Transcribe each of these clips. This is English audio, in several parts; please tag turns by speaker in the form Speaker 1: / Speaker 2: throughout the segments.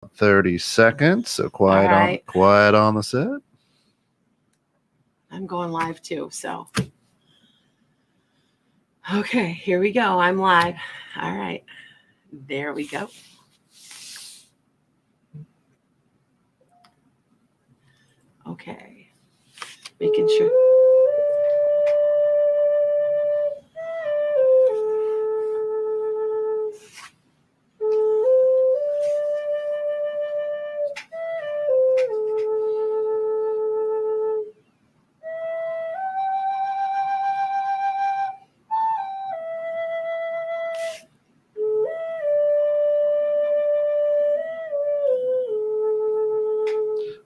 Speaker 1: 30 seconds. So
Speaker 2: All right.
Speaker 1: quiet on the set.
Speaker 2: I'm going live too. So, okay, here we go. I'm live. All right. There we go. Okay. Making sure.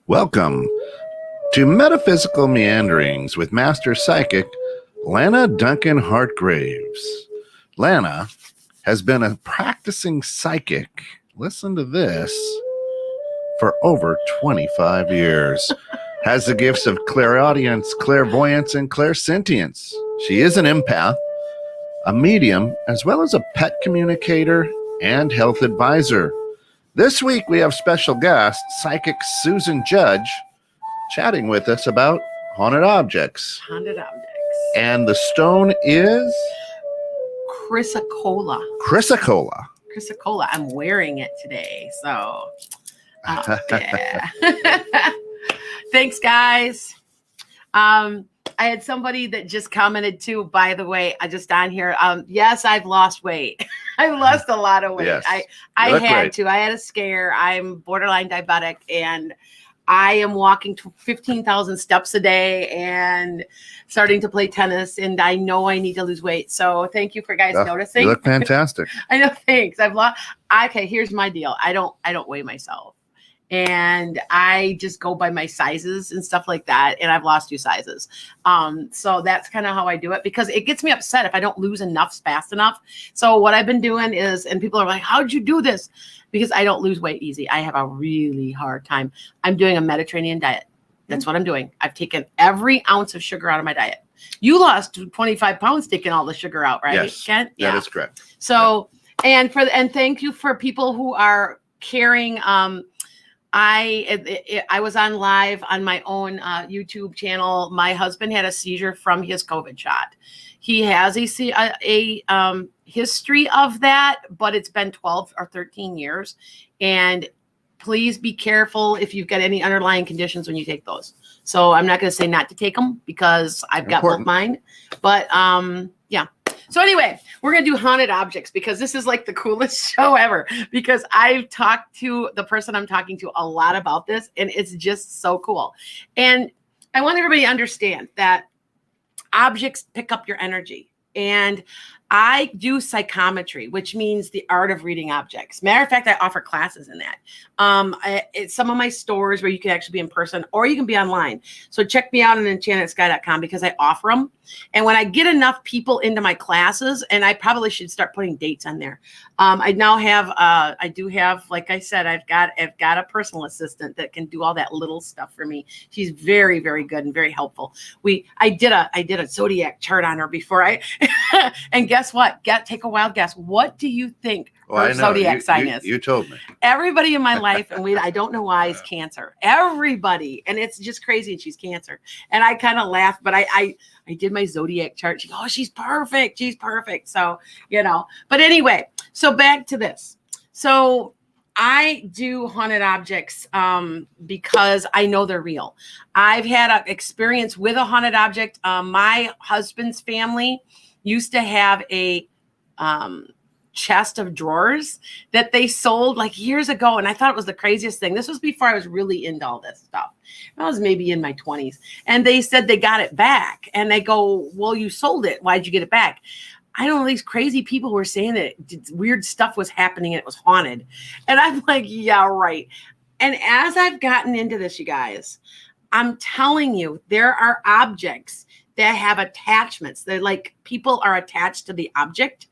Speaker 1: Welcome to Metaphysical Meanderings with Master Psychic Lana Duncan Hartgraves. Lana has been a practicing psychic, listen to this, for over 25 years. Has the gifts of clairaudience, clairvoyance, and clairsentience. She is an empath, a medium, as well as a pet communicator and health advisor. This week we have special guest, psychic Susan Judge, chatting with us about haunted objects.
Speaker 2: Haunted objects.
Speaker 1: And the stone is?
Speaker 2: Chrysocolla.
Speaker 1: Chrysocolla.
Speaker 2: Chrysocolla. I'm wearing it today. So, yeah. Thanks, guys. I had somebody that just commented too, by the way, I just on here. Yes, I've lost weight. I've lost a lot of weight.
Speaker 1: Yes.
Speaker 2: I had to. I had a scare. I'm borderline diabetic, and I am walking 15,000 steps a day and starting to play tennis, and I know I need to lose weight. So thank you for guys noticing.
Speaker 1: You look fantastic.
Speaker 2: I know, thanks. I've lost. Okay, here's my deal. I don't weigh myself. And I just go by my sizes and stuff like that. And I've lost 2 sizes. So that's kind of how I do it, because it gets me upset if I don't lose enough fast enough. So what I've been doing is, and people are like, how'd you do this? Because I don't lose weight easy. I have a really hard time. I'm doing a Mediterranean diet. That's what I'm doing. I've taken every ounce of sugar out of my diet. You lost 25 pounds taking all the sugar out, right,
Speaker 1: yes,
Speaker 2: Kent?
Speaker 1: Yeah, that is correct.
Speaker 2: So, and thank you for people who are caring. I was on live on my own YouTube channel. My husband had a seizure from his COVID shot. He has a history of that, but it's been 12 or 13 years. And please be careful if you've got any underlying conditions when you take those. So I'm not going to say not to take them, because I've got both mine. But yeah. So anyway, we're going to do haunted objects, because this is like the coolest show ever, because I've talked to the person I'm talking to a lot about this, and it's just so cool. And I want everybody to understand that objects pick up your energy. And I do psychometry, which means the art of reading objects. Matter of fact, I offer classes in that. It's some of my stores where you can actually be in person, or you can be online. So check me out on enchantedSky.com, because I offer them. And when I get enough people into my classes, and I probably should start putting dates on there. I now have, I do have, like I said, I've got a personal assistant that can do all that little stuff for me. She's very, very good and very helpful. I did a zodiac chart on her before and guess what? Take a wild guess. What do you think her zodiac sign is?
Speaker 1: You told me.
Speaker 2: Everybody in my life, and I don't know why, is Cancer. Everybody. And it's just crazy. And she's Cancer. And I kind of laughed, but I did my zodiac chart. She goes, oh, she's perfect. She's perfect. So, but anyway, so back to this. So I do haunted objects because I know they're real. I've had an experience with a haunted object. My husband's family used to have a chest of drawers that they sold like years ago. And I thought it was the craziest thing. This was before I was really into all this stuff. I was maybe in my 20s. And they said they got it back. And they go, well, you sold it. Why'd you get it back? I don't know, these crazy people were saying that weird stuff was happening and it was haunted. And I'm like, yeah, right. And as I've gotten into this, you guys, I'm telling you, there are objects that have attachments. They're like people are attached to the object.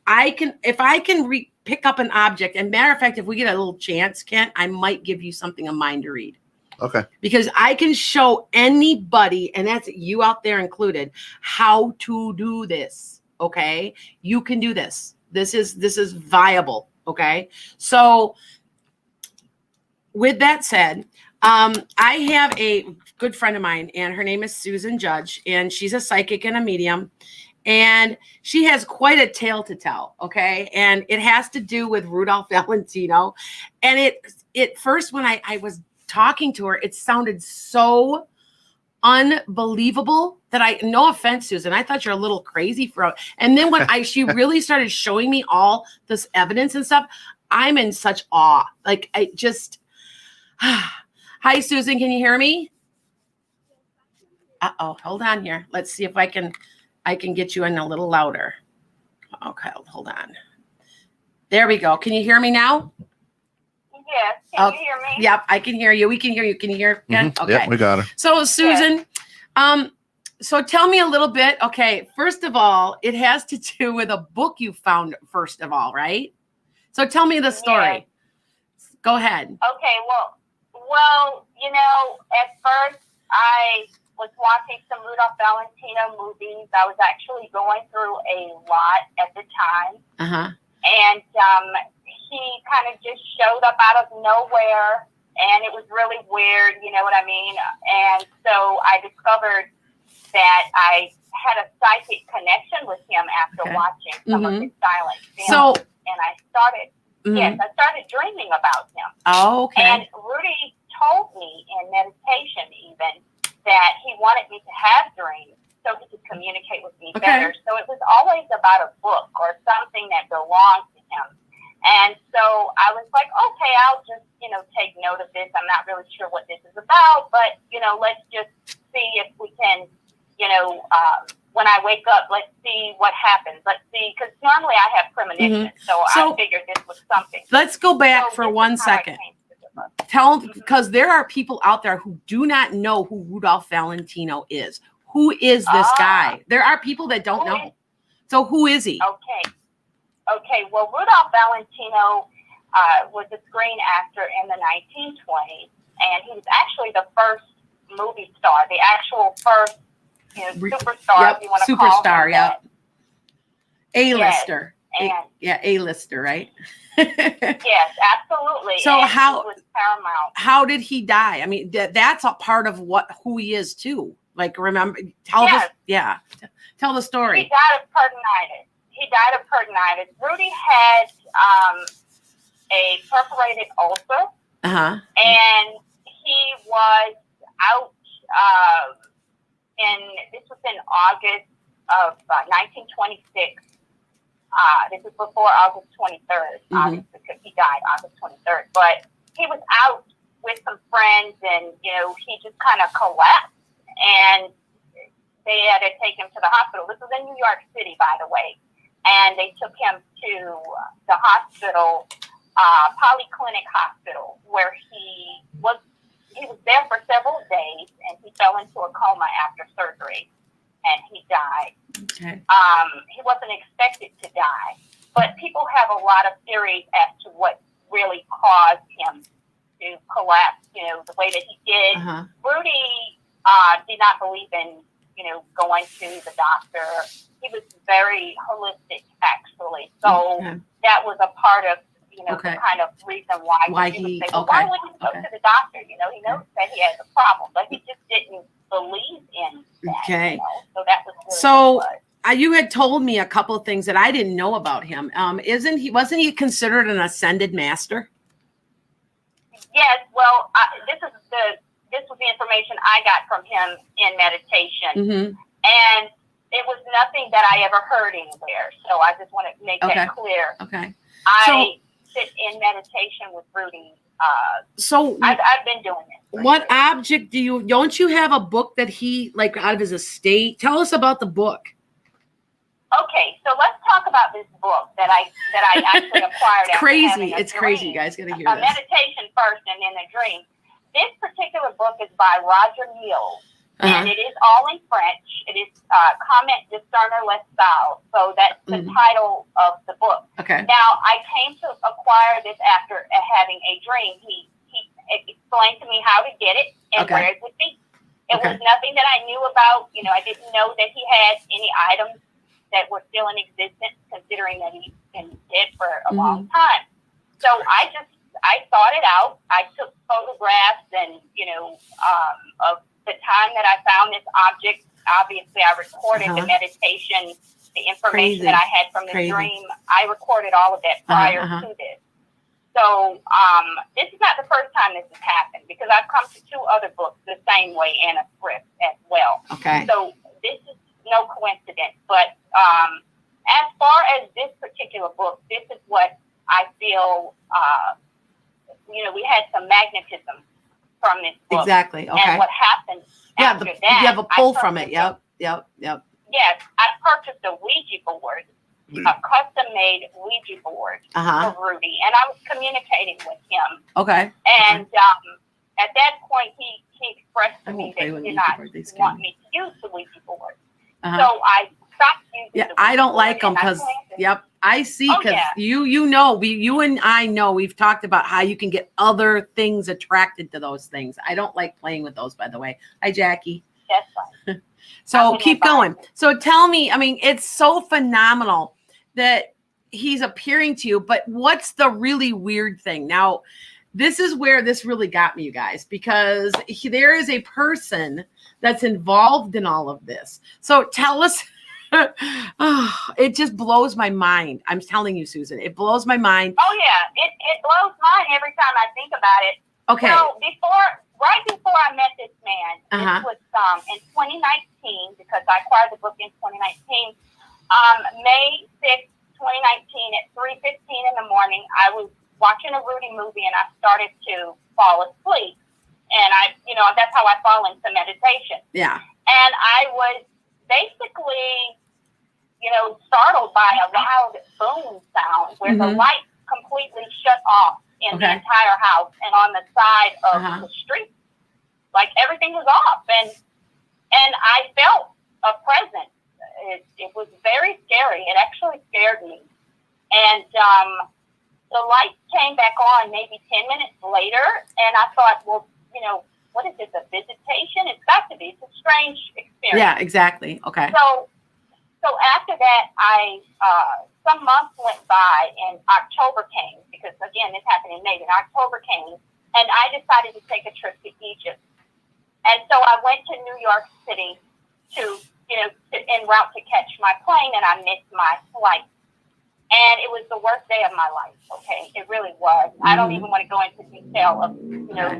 Speaker 2: If I can pick up an object, and matter of fact, if we get a little chance, Kent, I might give you something of mine to read.
Speaker 1: Okay.
Speaker 2: Because I can show anybody, and that's you out there included, how to do this. Okay. You can do this. This is viable. Okay. So with that said, I have a good friend of mine, and her name is Susan Judge, and she's a psychic and a medium, and she has quite a tale to tell. Okay, and it has to do with Rudolph Valentino, and it first when I was talking to her, it sounded so unbelievable that no offense, Susan, I thought you're a little crazy and then when she really started showing me all this evidence and stuff, I'm in such awe. Like I just, hi, Susan, can you hear me? Uh-oh, hold on here. Let's see if I can get you in a little louder. Okay, hold on. There we go. Can you hear me now?
Speaker 3: Yes. Can you hear me?
Speaker 2: Yep, I can hear you. We can hear you. Can you hear?
Speaker 1: Mm-hmm.
Speaker 2: Okay.
Speaker 1: Yep, we got her.
Speaker 2: So, Susan, so tell me a little bit. Okay, first of all, it has to do with a book you found, first of all, right? So tell me the story. Yes. Go ahead.
Speaker 3: Okay, well, you know, at first I was watching some Rudolph Valentino movies. I was actually going through a lot at the time.
Speaker 2: Uh-huh.
Speaker 3: And he kind of just showed up out of nowhere, and it was really weird, you know what I mean? And so I discovered that I had a psychic connection with him after watching some of his silent films. And I started, I started dreaming about him.
Speaker 2: Oh, okay.
Speaker 3: And Rudy told me in meditation even that he wanted me to have dreams so he could communicate with me better. So it was always about a book or something that belonged to him. And so I was like, okay, I'll just, you know, take note of this. I'm not really sure what this is about, but, you know, let's just see if we can, you know, when I wake up, let's see what happens. Let's see, because normally I have premonitions. So I figured this was something.
Speaker 2: Let's go back for 1 second. Because there are people out there who do not know who Rudolph Valentino is. Who is this guy? There are people that don't know. So who is he?
Speaker 3: Okay, well, Rudolph Valentino was a screen actor in the 1920s, and he was actually the first movie star, the actual first, you know, superstar, if you want to call him that.
Speaker 2: A-lister.
Speaker 3: Yes,
Speaker 2: A-lister, right?
Speaker 3: Yes, absolutely.
Speaker 2: So
Speaker 3: and he was paramount.
Speaker 2: How did he die? I mean, that's a part of who he is too. Like, remember, tell the story.
Speaker 3: He died of peritonitis. Rudy had a perforated ulcer, and he was out this was in August of 1926. This was before August 23rd, obviously, because he died August 23rd. But he was out with some friends, and, you know, he just kind of collapsed, and they had to take him to the hospital. This was in New York City, by the way. And they took him to the hospital, Polyclinic Hospital, where he was there for several days, and he fell into a coma after surgery, and he died.
Speaker 2: Okay.
Speaker 3: He wasn't expected to die, but people have a lot of theories as to what really caused him to collapse, you know, the way that he did. Rudy did not believe in, you know, going to the doctor. He was very holistic, actually. So that was a part of, you know, the kind of reason why he would say, well, why would he go to the doctor? You know, he knows that he has a problem, but he just didn't believe in that. You know? So that was really
Speaker 2: you had told me a couple of things that I didn't know about him. Wasn't he considered an ascended master?
Speaker 3: Yes. Well, this was the information I got from him in meditation, and it was nothing that I ever heard anywhere. So I just want to make that clear.
Speaker 2: Okay.
Speaker 3: I sit in meditation with Rudy. I've been doing it.
Speaker 2: What object don't you have a book that he, like, out of his estate? Tell us about the book.
Speaker 3: Okay, so let's talk about this book that I actually acquired.
Speaker 2: It's crazy. It's crazy. You guys got to hear this.
Speaker 3: Meditation first and then a dream. This particular book is by Roger Neal, and it is all in French. It is Comment Discerner Les Sal. So that's the title of the book.
Speaker 2: Okay.
Speaker 3: Now, I came to acquire this after having a dream. He explained to me how to get it and where it would be. It was nothing that I knew about. You know, I didn't know that he had any items that were still in existence, considering that he's been dead for a long time. So I I thought it out. I took photographs and, of the time that I found this object. Obviously, I recorded the meditation, the information that I had from the dream. I recorded all of that prior to this. So this is not the first time this has happened, because I've come to 2 other books the same way and a script as well.
Speaker 2: Okay.
Speaker 3: So this is no coincidence. But as far as this particular book, this is what I feel, we had some magnetism from this book.
Speaker 2: Exactly. Okay.
Speaker 3: And what happened after that.
Speaker 2: You have a pull from it. Yep. Yes,
Speaker 3: I purchased a Ouija board, a custom-made Ouija board for Rudy, and I was communicating with him.
Speaker 2: Okay.
Speaker 3: And at that point, he expressed to me that he did not want me to use the Ouija board. So I stopped using the Ouija
Speaker 2: I don't
Speaker 3: board,
Speaker 2: like them because, I see, because you and I know we've talked about how you can get other things attracted to those things. I don't like playing with those, by the way. Hi, Jackie.
Speaker 3: That's right.
Speaker 2: So keep going. So tell me, it's so phenomenal that he's appearing to you, but what's the really weird thing? Now, this is where this really got me, you guys, because there is a person that's involved in all of this. So tell us. It just blows my mind. I'm telling you, Susan, it blows my mind.
Speaker 3: Oh yeah, it blows mine every time I think about it.
Speaker 2: Okay.
Speaker 3: So right before I met this man, this was in 2019, because I acquired the book in 2019. May 6th, 2019, at 3:15 in the morning, I was watching a Rudy movie and I started to fall asleep. And that's how I fall into meditation. Yeah. And I was basically, startled by a loud boom sound where the lights completely shut off in the entire house and on the side of the street. Like everything was off. And I felt a presence. It was very scary. It actually scared me. And the lights came back on maybe 10 minutes later. And I thought, well, what is this, a visitation? It's got to be. It's a strange experience.
Speaker 2: Yeah, exactly. Okay.
Speaker 3: So after that, some months went by and October came, because again, this happened in May, and October came, and I decided to take a trip to Egypt. And so I went to New York City en route to catch my plane, and I missed my flight. And it was the worst day of my life, okay? It really was. I don't even want to go into detail of,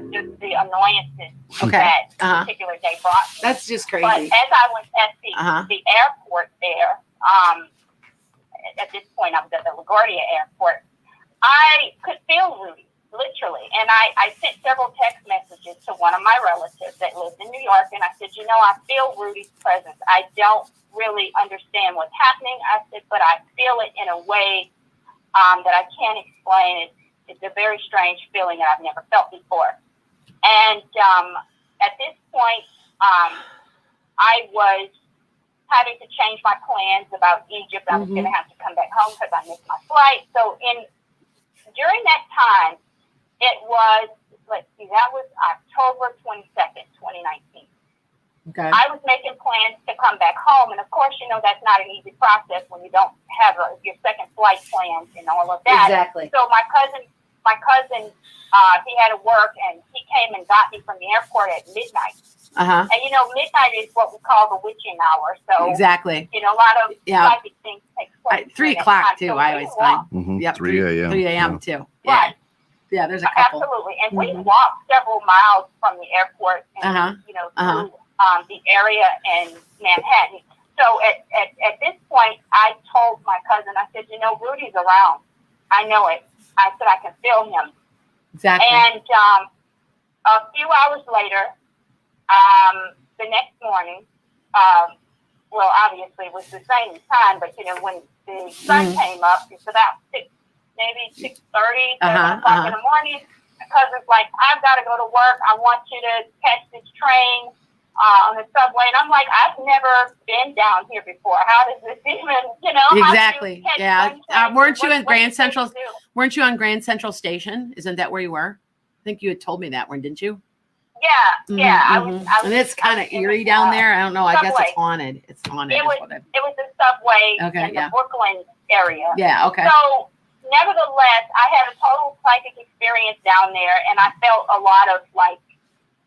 Speaker 3: just the annoyances that particular day brought me.
Speaker 2: That's just crazy.
Speaker 3: But as I was at the airport there, at this point I was at the LaGuardia airport, I could feel Rudy, literally. And I sent several text messages to one of my relatives that lives in New York, and I said, I feel Rudy's presence. I don't really understand what's happening. I said, but I feel it in a way that I can't explain. It's a very strange feeling that I've never felt before. And at this point, I was having to change my plans about Egypt. I was going to have to come back home because I missed my flight. So during that time, it was, that was October 22nd, 2019.
Speaker 2: Okay.
Speaker 3: I was making plans to come back home, and of course, that's not an easy process when you don't have your second flight plans and all of that.
Speaker 2: Exactly.
Speaker 3: So my cousin, he had to work, and he came and got me from the airport at midnight. And midnight is what we call the witching hour. So
Speaker 2: exactly.
Speaker 3: A lot of psychic things take place.
Speaker 2: 3 o'clock too. So I always find. Yep.
Speaker 1: 3 a.m.
Speaker 2: 3 a.m. too. Yeah.
Speaker 3: Right.
Speaker 2: Yeah. There's a couple.
Speaker 3: Absolutely, and we walked several miles from the airport, and through the area in Manhattan. So at this point, I told my cousin, I said, Rudy's around. I know it. I said, I can feel him.
Speaker 2: Exactly.
Speaker 3: And a few hours later, the next morning, well, obviously it was the same time, but when the sun came up, it's about 6:30, 7 o'clock in the morning. My cousin's like, I've got to go to work. I want you to catch this train on the subway. And I'm like, I've never been down here before. How does this even,
Speaker 2: Exactly. Weren't you in Grand Central? Weren't you on Grand Central Station? Isn't that where you were? I think you had told me that one, didn't you?
Speaker 3: Yeah. I was,
Speaker 2: and it's kind of eerie down there. I don't know. I guess it's haunted. It's haunted.
Speaker 3: It was the subway in the Brooklyn area.
Speaker 2: Yeah. Okay.
Speaker 3: So nevertheless, I had a total psychic experience down there, and I felt a lot of like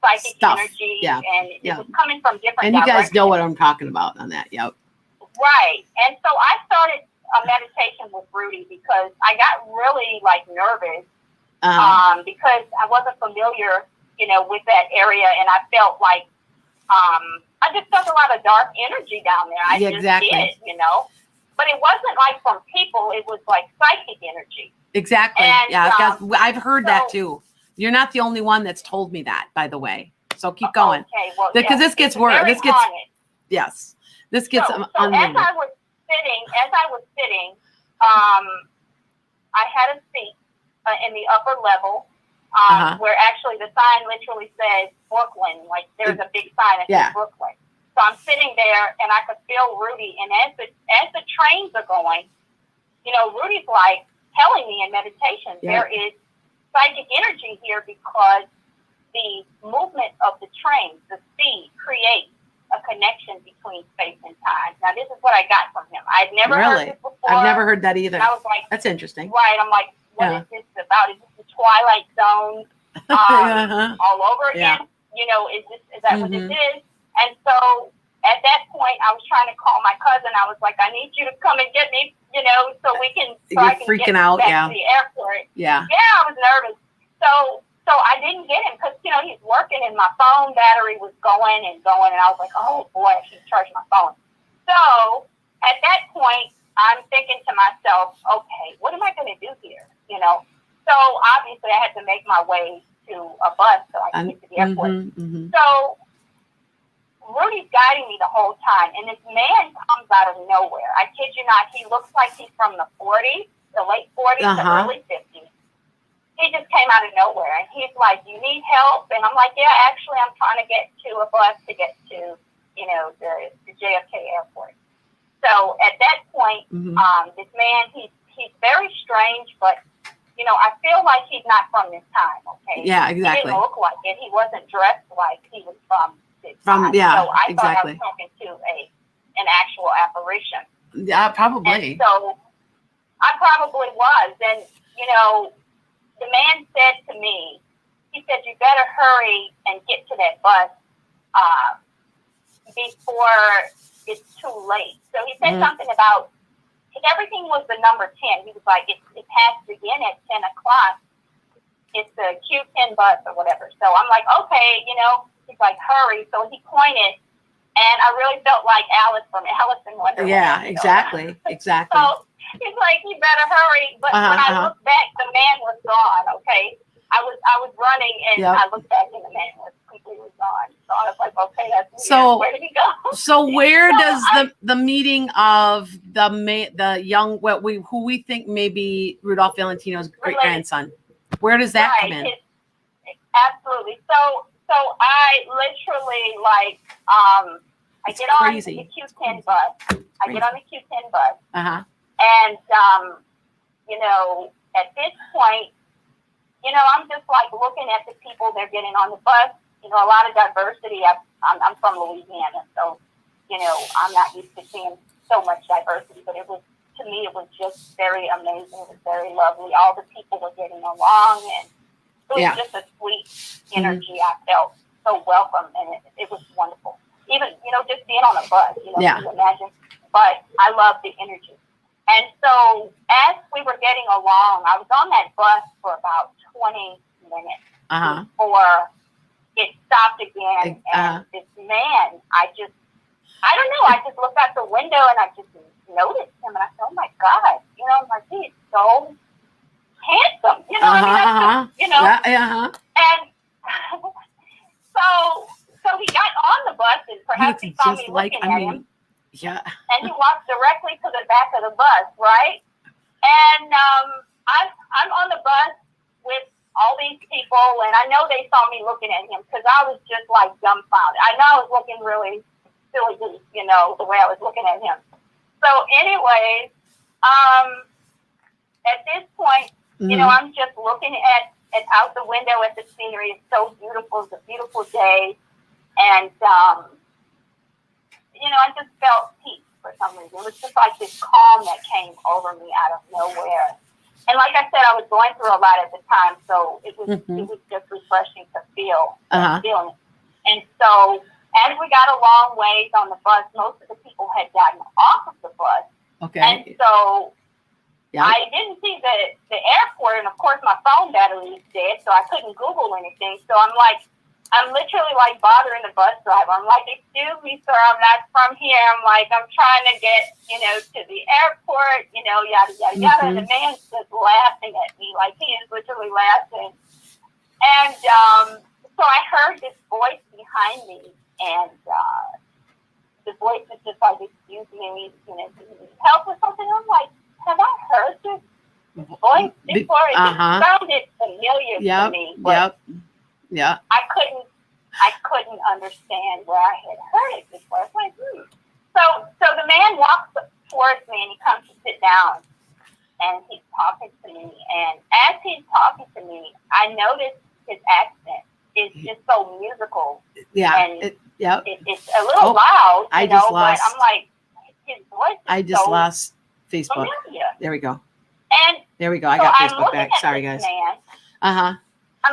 Speaker 3: psychic
Speaker 2: Stuff.
Speaker 3: energy,
Speaker 2: Yeah.
Speaker 3: and it
Speaker 2: Yeah.
Speaker 3: was coming from different
Speaker 2: And you guys
Speaker 3: directions.
Speaker 2: know what I'm talking about on that. Yep.
Speaker 3: Right. And so I started a meditation with Rudy because I got really like nervous because I wasn't familiar, with that area, and I felt like I just felt a lot of dark energy down there. I just did, but it wasn't like from people; it was like psychic energy.
Speaker 2: Exactly.
Speaker 3: And,
Speaker 2: yeah, I've heard that too. You're not the only one that's told me that, by the way. So keep going.
Speaker 3: Okay, well,
Speaker 2: because this gets worse. This gets yes. This gets
Speaker 3: so
Speaker 2: unlimited.
Speaker 3: as I was sitting, I had a seat in the upper level, where actually the sign literally says Brooklyn. Like there's a big sign that says Brooklyn. So I'm sitting there, and I could feel Rudy. And as the trains are going, Rudy's like telling me in meditation, there is psychic energy here because the movement of the trains, the speed, creates a connection between space and time. Now, this is what I got from him. I'd never heard this before.
Speaker 2: I've never heard that either.
Speaker 3: And I was like,
Speaker 2: that's interesting.
Speaker 3: Right. I'm like, what is this about? Is this the Twilight Zone all over again? Is that what this is? And so at that point, I was trying to call my cousin. I was like, I need you to come and get me, so we can. So I can
Speaker 2: freaking
Speaker 3: get
Speaker 2: out,
Speaker 3: back to the airport.
Speaker 2: Yeah.
Speaker 3: Yeah, I was nervous. So I didn't get him because, he's working and my phone battery was going. And I was like, oh boy, I should charge my phone. So at that point, I'm thinking to myself, okay, what am I going to do here? So obviously I had to make my way to a bus so I could get to the airport. So Rudy's guiding me the whole time. And this man comes out of nowhere. I kid you not. He looks like he's from the 40s, the late 40s to early 50s. He just came out of nowhere, and he's like, "Do you need help?" And I'm like, "Yeah, actually, I'm trying to get to a bus to get to, the JFK airport." So at that point, this man, he's very strange, but I feel like he's not from this time. Okay.
Speaker 2: Yeah, exactly.
Speaker 3: He didn't look like it. He wasn't dressed like he was from this time.
Speaker 2: Yeah,
Speaker 3: so I thought I
Speaker 2: exactly.
Speaker 3: was talking to an actual apparition.
Speaker 2: Yeah, probably.
Speaker 3: And so I probably was, and the man said to me, he said, "You better hurry and get to that bus before it's too late." So he said something about, if everything was the number 10, he was like, it has to begin at 10 o'clock. It's the Q10 bus or whatever. So I'm like, okay, he's like, hurry. So he pointed, and I really felt like Alice from Alice in Wonderland.
Speaker 2: Yeah, exactly. Exactly.
Speaker 3: So he's like, you better hurry. But when I looked back, the man was gone. Okay, I was running, and I looked back, and the man was completely gone. So I was like, okay, that's weird.
Speaker 2: So
Speaker 3: where did he go?
Speaker 2: So where does the meeting of the young who we think may be Rudolph Valentino's great grandson, where does that come in?
Speaker 3: Absolutely. So I literally I get on the Q10 bus. I get on the Q10 bus. And, at this point, I'm just like looking at the people they're getting on the bus. A lot of diversity. I'm from Louisiana, so, I'm not used to seeing so much diversity, but to me, it was just very amazing. It was very lovely. All the people were getting along, and it was just a sweet energy. I felt so welcome, and it was wonderful. Even, just being on a bus, you imagine. But I love the energy. And so as we were getting along, I was on that bus for about 20 minutes before it stopped again. And this man, I don't know, I just looked out the window and I just noticed him, and I said, oh my God, I'm like, he's so handsome, And so he got on the bus, and perhaps he saw me looking at him.
Speaker 2: Yeah.
Speaker 3: And he walked directly to the back of the bus, right? And I'm on the bus with all these people, and I know they saw me looking at him because I was just like dumbfounded. I know I was looking really silly, the way I was looking at him. So anyways, at this point, I'm just looking at out the window at the scenery. It's so beautiful. It's a beautiful day. And, I just felt peace for some reason. It was just like this calm that came over me out of nowhere. And like I said, I was going through a lot at the time, so it was just refreshing to feel that feeling. And so as we got a long ways on the bus, most of the people had gotten off of the bus.
Speaker 2: Okay.
Speaker 3: And so I didn't see the airport, and of course my phone battery is dead, so I couldn't Google anything. So I'm literally like bothering the bus driver. I'm like, excuse me, sir, I'm not from here. I'm like, I'm trying to get, to the airport, yada, yada, yada. And the man's just laughing at me, like he is literally laughing. And so I heard this voice behind me, and the voice was just like, excuse me, do you need help or something? I'm like, have I heard this voice before? It sounded familiar to me, but I couldn't understand where I had heard it before. I was like, So the man walks towards me and he comes to sit down and he's talking to me. And as he's talking to me, I noticed his accent is just so musical. Yeah. And it's a little loud, but I'm like, his voice is
Speaker 2: lost Facebook.
Speaker 3: Familiar.
Speaker 2: There we go.
Speaker 3: And
Speaker 2: there we go. I got Facebook back. Sorry, guys.
Speaker 3: I'm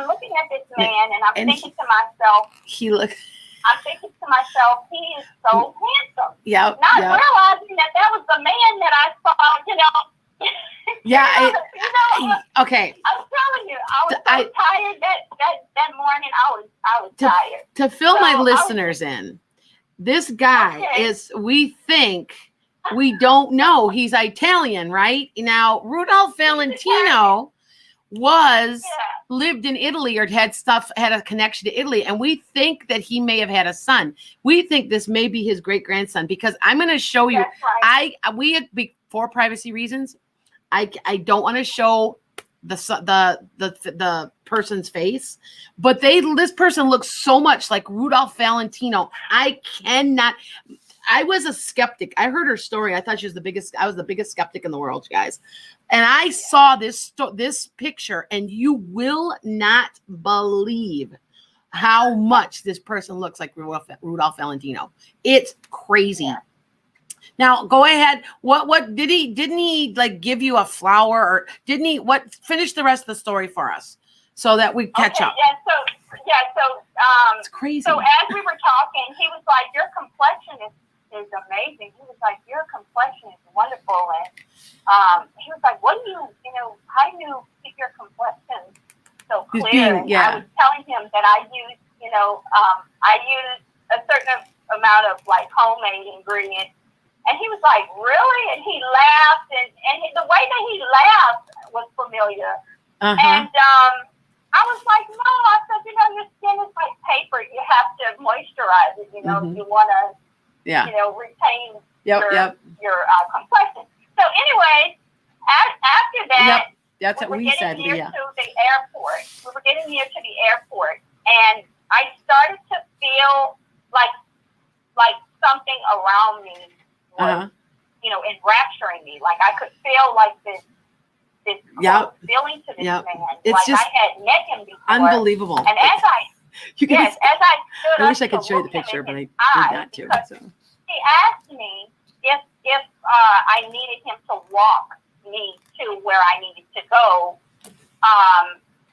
Speaker 3: looking at this man and I'm thinking to myself, he is so handsome. Not realizing that was the man that I saw,
Speaker 2: okay.
Speaker 3: I'm telling you, I was so tired that morning. I was tired.
Speaker 2: To fill my listeners in, this guy we don't know. He's Italian, right? Now, Rudolph Valentino lived in Italy or had a connection to Italy. And we think that he may have had a son. We think this may be his great grandson, because I'm going to show you, for privacy reasons, I don't want to show the person's face, but this person looks so much like Rudolph Valentino. I was a skeptic. I heard her story. I thought she was I was the biggest skeptic in the world, guys. And I saw this picture, and you will not believe how much this person looks like Rudolph Valentino. It's crazy. Yeah. Now, go ahead. What didn't he like give you a flower, or didn't he finish the rest of the story for us so that we catch up?
Speaker 3: So
Speaker 2: it's crazy.
Speaker 3: So as we were talking, he was like, your complexion is amazing. He was like, your complexion is wonderful. And he was like, what do you how do you keep your complexion so clear? And I was telling him that I use, I use a certain amount of like homemade ingredients. And he was like, really? And he laughed, and the way that he laughed was familiar. And I was like, no, I said, your skin is like paper. You have to moisturize it, if you want to, retain your complexion. So anyway, after that,
Speaker 2: that's what we said.
Speaker 3: To the airport. We were getting near to the airport, and I started to feel like something around me was, enrapturing me. Like I could feel like this feeling to this man.
Speaker 2: It's
Speaker 3: like
Speaker 2: just
Speaker 3: I had met him before.
Speaker 2: Unbelievable.
Speaker 3: And as I stood
Speaker 2: I wish I could show you the picture, but I did not too. So
Speaker 3: he asked me if I needed him to walk me to where I needed to go.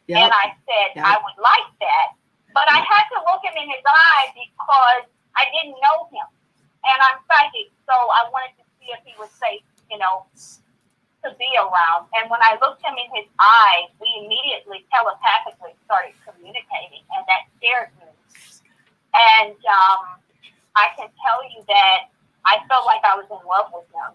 Speaker 3: And I said I would like that, but I had to look him in his eye because I didn't know him. And I'm psychic, so I wanted to see if he was safe, to be around. And when I looked him in his eye, we immediately telepathically started communicating, and that scared me. And I can tell you that I felt like I was in love with him.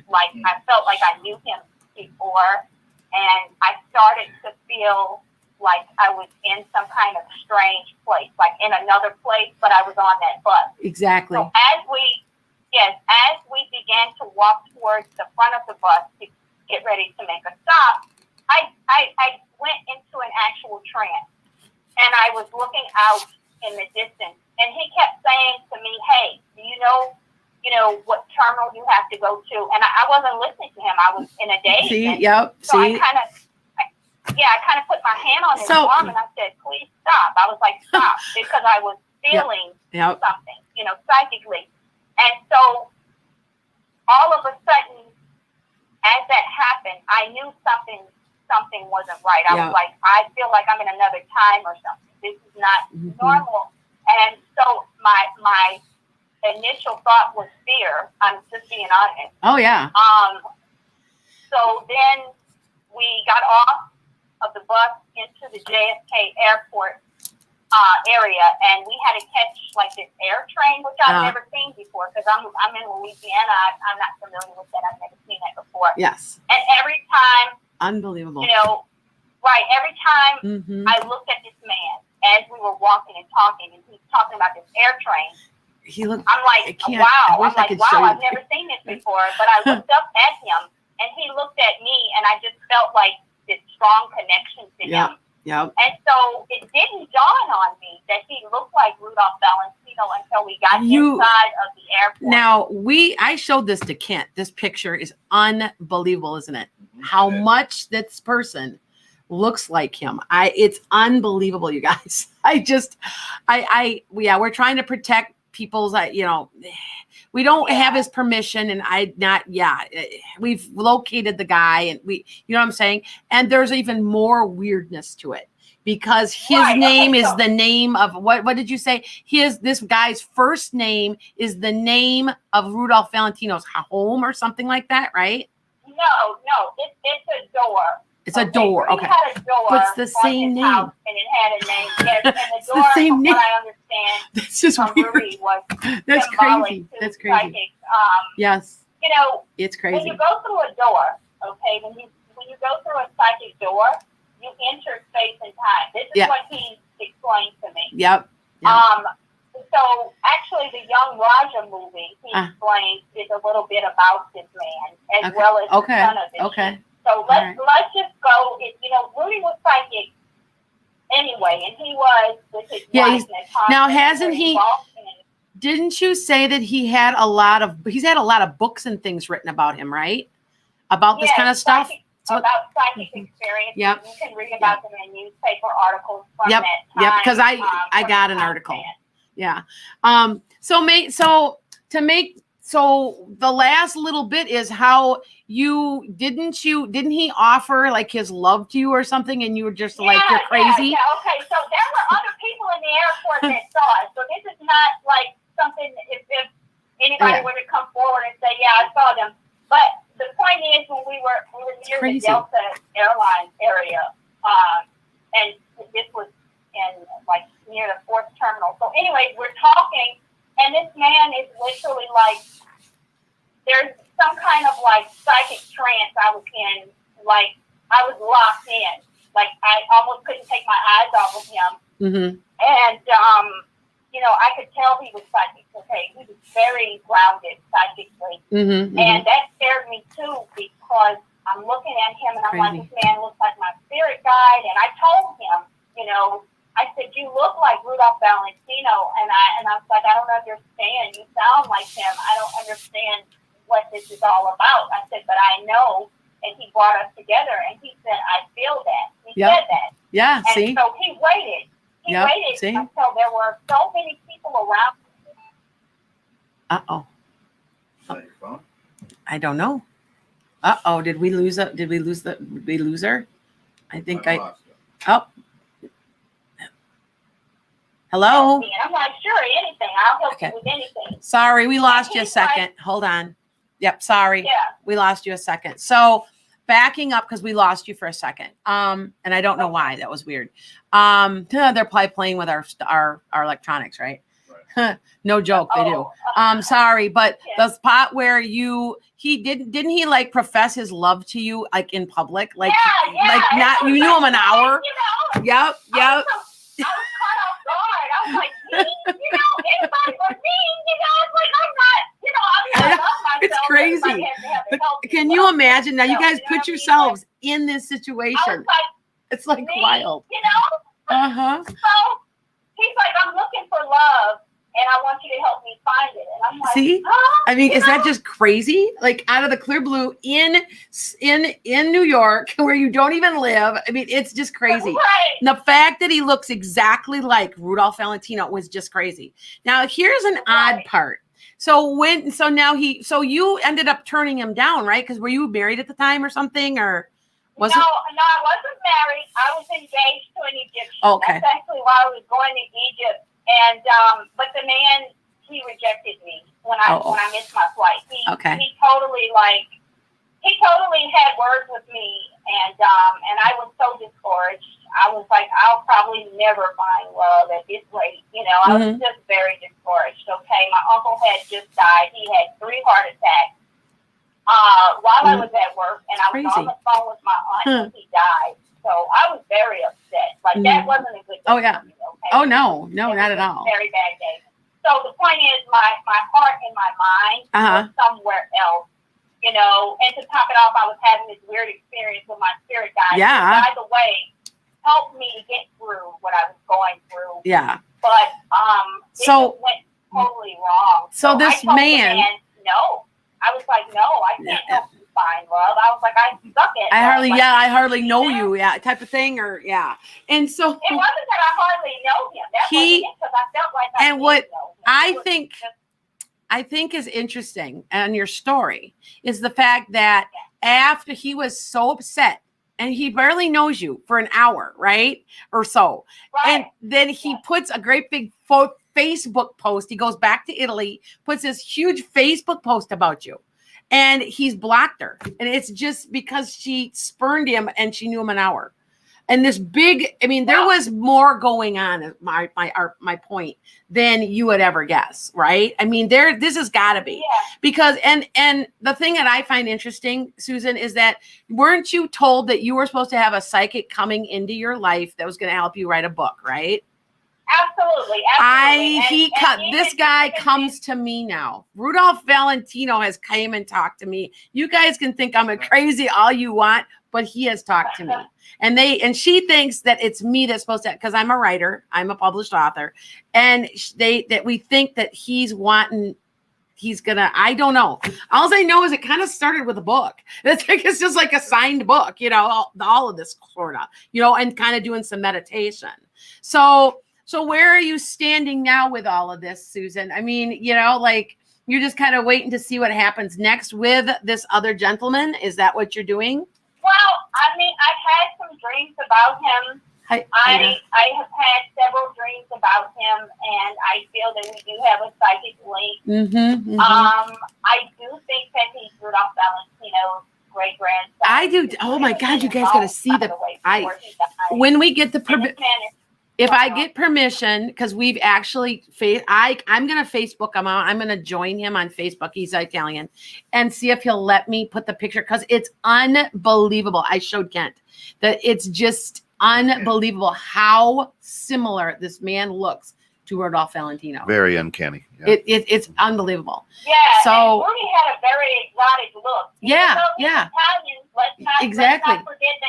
Speaker 3: Like I felt like I knew him before, and I started to feel like I was in some kind of strange place, like in another place, but I was on that bus.
Speaker 2: Exactly.
Speaker 3: So as we began to walk towards the front of the bus to get ready to make a stop, I went into an actual trance, and I was looking out in the distance, and he kept saying to me, hey, do you know what terminal you have to go to? And I wasn't listening to him. I was in a daze. So I kind of put my hand on his arm, and I said, please stop. I was like, stop, because I was feeling something, psychically. And so all of a sudden, as that happened, I knew something something wasn't right. I was like, I feel like I'm in another time or something. This is not normal. And so my initial thought was fear. I'm just being honest.
Speaker 2: Oh yeah.
Speaker 3: So then we got off of the bus into the JFK airport area, and we had to catch like this air train, which I've never seen before because I'm in Louisiana. I'm not familiar with that. I've never seen that before.
Speaker 2: Yes.
Speaker 3: And every time,
Speaker 2: unbelievable.
Speaker 3: You know, right? Every time I looked at this man as we were walking and talking, and he's talking about this air train.
Speaker 2: He looked.
Speaker 3: I'm like, wow. I'm like, wow. I've never seen this before. But I looked up at him, and he looked at me, and I just felt like this strong connection to him.
Speaker 2: Yep.
Speaker 3: And so it didn't dawn on me that he looked like Rudolph Valentino until we got inside of the airport.
Speaker 2: Now I showed this to Kent. This picture is unbelievable, isn't it? How much this person looks like him. It's unbelievable, you guys. We're trying to protect people's, we don't have his permission, and we've located the guy, and you know what I'm saying? And there's even more weirdness to it because his name is the name of what did you say? This guy's first name is the name of Rudolph Valentino's home or something like that, right?
Speaker 3: No, it's a door.
Speaker 2: It's a door. Okay.
Speaker 3: He had a door.
Speaker 2: But it's the same name.
Speaker 3: And it had a name. Yes, and the door,
Speaker 2: the same name.
Speaker 3: What I understand,
Speaker 2: that's just weird. That's crazy. That's crazy. Psychic. Yes. It's crazy.
Speaker 3: When you go through a door, okay, when you go through a psychic door, you enter space and time. This is what he explained to me.
Speaker 2: Yep.
Speaker 3: So actually, the Young Raja movie he explains is a little bit about this man as well as the son of this.
Speaker 2: Okay.
Speaker 3: So let's just go. Rudy was psychic anyway, and he was with his wife.
Speaker 2: Now, hasn't he? Didn't you say that he's had a lot of books and things written about him, right? About this kind of stuff.
Speaker 3: About psychic experiences.
Speaker 2: Yep.
Speaker 3: You can read about them in newspaper articles from that time.
Speaker 2: Yep. Because I got an article. Yeah. So the last little bit is how didn't he offer like his love to you or something, and you were just like, you're crazy?
Speaker 3: Yeah, okay. So there were other people in the airport that saw it. So this is not like something if anybody were to come forward and say, yeah, I saw them. But the point is, when we were near the Delta Airlines area, and this was in like near the 4th terminal. So anyways, we're talking, and this man is literally like, there's some kind of like psychic trance I was in, like I was locked in, like I almost couldn't take my eyes off of him. And I could tell he was psychic. Okay, he was very grounded psychically, and that scared me too because I'm looking at him and I'm like, this man looks like my spirit guide, and I told him, I said, you look like Rudolph Valentino, and I was like, I don't understand. You sound like him. I don't understand what this is all about. I said, but I know, and he brought us together, and he said, I feel that. He said that.
Speaker 2: Yeah,
Speaker 3: and so he waited. He waited until there were so many people around.
Speaker 2: Uh-oh. I don't know. Uh-oh, did we lose her? Did we lose her? I think oh. Hello?
Speaker 3: I'm not sure anything. I'll help you with anything.
Speaker 2: Sorry, we lost you a second. Hold on. Yep, sorry.
Speaker 3: Yeah.
Speaker 2: We lost you a second. So backing up because we lost you for a second. And I don't know why. That was weird. They're probably playing with our electronics, right? No joke, they do. Sorry, but the spot where didn't he like profess his love to you like in public? Like not you knew him an hour? Yep.
Speaker 3: I was caught off guard. I was like, me? Anybody but me? It's like, I'm not, I love myself.
Speaker 2: It's crazy. Can you imagine? Now, you guys put yourselves in this situation. It's like wild.
Speaker 3: So he's like, I'm looking for love, and I want you to help me find it. And I'm like,
Speaker 2: see? I mean, is that just crazy? Like out of the clear blue in New York where you don't even live. I mean, it's just crazy.
Speaker 3: Right.
Speaker 2: And the fact that he looks exactly like Rudolph Valentino was just crazy. Now, here's an odd part. So you ended up turning him down, right? Because were you married at the time or something, or Was
Speaker 3: no,
Speaker 2: it?
Speaker 3: no, I wasn't married. I was engaged to an Egyptian.
Speaker 2: Okay.
Speaker 3: That's actually why I was going to Egypt. And but the man, he rejected me when I missed my flight. He totally had words with me, and I was so discouraged. I was like, I'll probably never find love at this rate. You know, I was just very discouraged. Okay, my uncle had just died. He had 3 heart attacks while I was at work, and I was on the phone with my aunt when he died. So I was very upset. Like that wasn't a good day.
Speaker 2: Oh yeah.
Speaker 3: For me, okay?
Speaker 2: Oh no, not at all.
Speaker 3: Very bad day. So the point is, my heart and my mind was somewhere else. You know, and to top it off, I was having this weird experience with my spirit guide.
Speaker 2: Yeah.
Speaker 3: Who, by the way, helped me to get through what I was going through.
Speaker 2: Yeah.
Speaker 3: But it just went totally wrong.
Speaker 2: So this
Speaker 3: I told
Speaker 2: man,
Speaker 3: the man, no. I was like, no, I can't help you find love. I was like, I suck at love.
Speaker 2: I hardly know you, type of thing, or And so
Speaker 3: it wasn't that I hardly know him. That wasn't it, because I felt like I didn't know him.
Speaker 2: I think is interesting on your story is the fact that after he was so upset and he barely knows you for an hour, right? Or so.
Speaker 3: Right.
Speaker 2: And then he puts a great big Facebook post. He goes back to Italy, puts this huge Facebook post about you. And he's blocked her. And it's just because she spurned him and she knew him an hour. And this big, there was more going on, my point, than you would ever guess, right? This has got to be. Because, and the thing that I find interesting, Susan, is that weren't you told that you were supposed to have a psychic coming into your life that was going to help you write a book, right?
Speaker 3: Absolutely.
Speaker 2: This guy comes to me now. Rudolph Valentino has came and talked to me. You guys can think I'm crazy all you want, but he has talked to me. And she thinks that it's me that's supposed to, because I'm a writer, I'm a published author, and we think that he's gonna, I don't know. All I know is it kind of started with a book. It's just like a signed book, all of this sort of, and kind of doing some meditation. So where are you standing now with all of this, Susan? You're just kind of waiting to see what happens next with this other gentleman. Is that what you're doing?
Speaker 3: Well, I've had some dreams about him. I have had several dreams about him, and I feel that we do have a psychic link. I do think that he's Rudolph Valentino's great-grandson.
Speaker 2: I do. Oh, my God, you guys got to see when we get the permission. If I get permission, because we've actually, I'm going to Facebook him out. I'm going to join him on Facebook. He's Italian, and see if he'll let me put the picture, because it's unbelievable. I showed Kent that it's just unbelievable how similar this man looks to Rudolph Valentino.
Speaker 1: Very uncanny.
Speaker 2: Yeah. It's unbelievable.
Speaker 3: Yeah. So Rudy had a very exotic look.
Speaker 2: Yeah.
Speaker 3: Italian, let's not forget that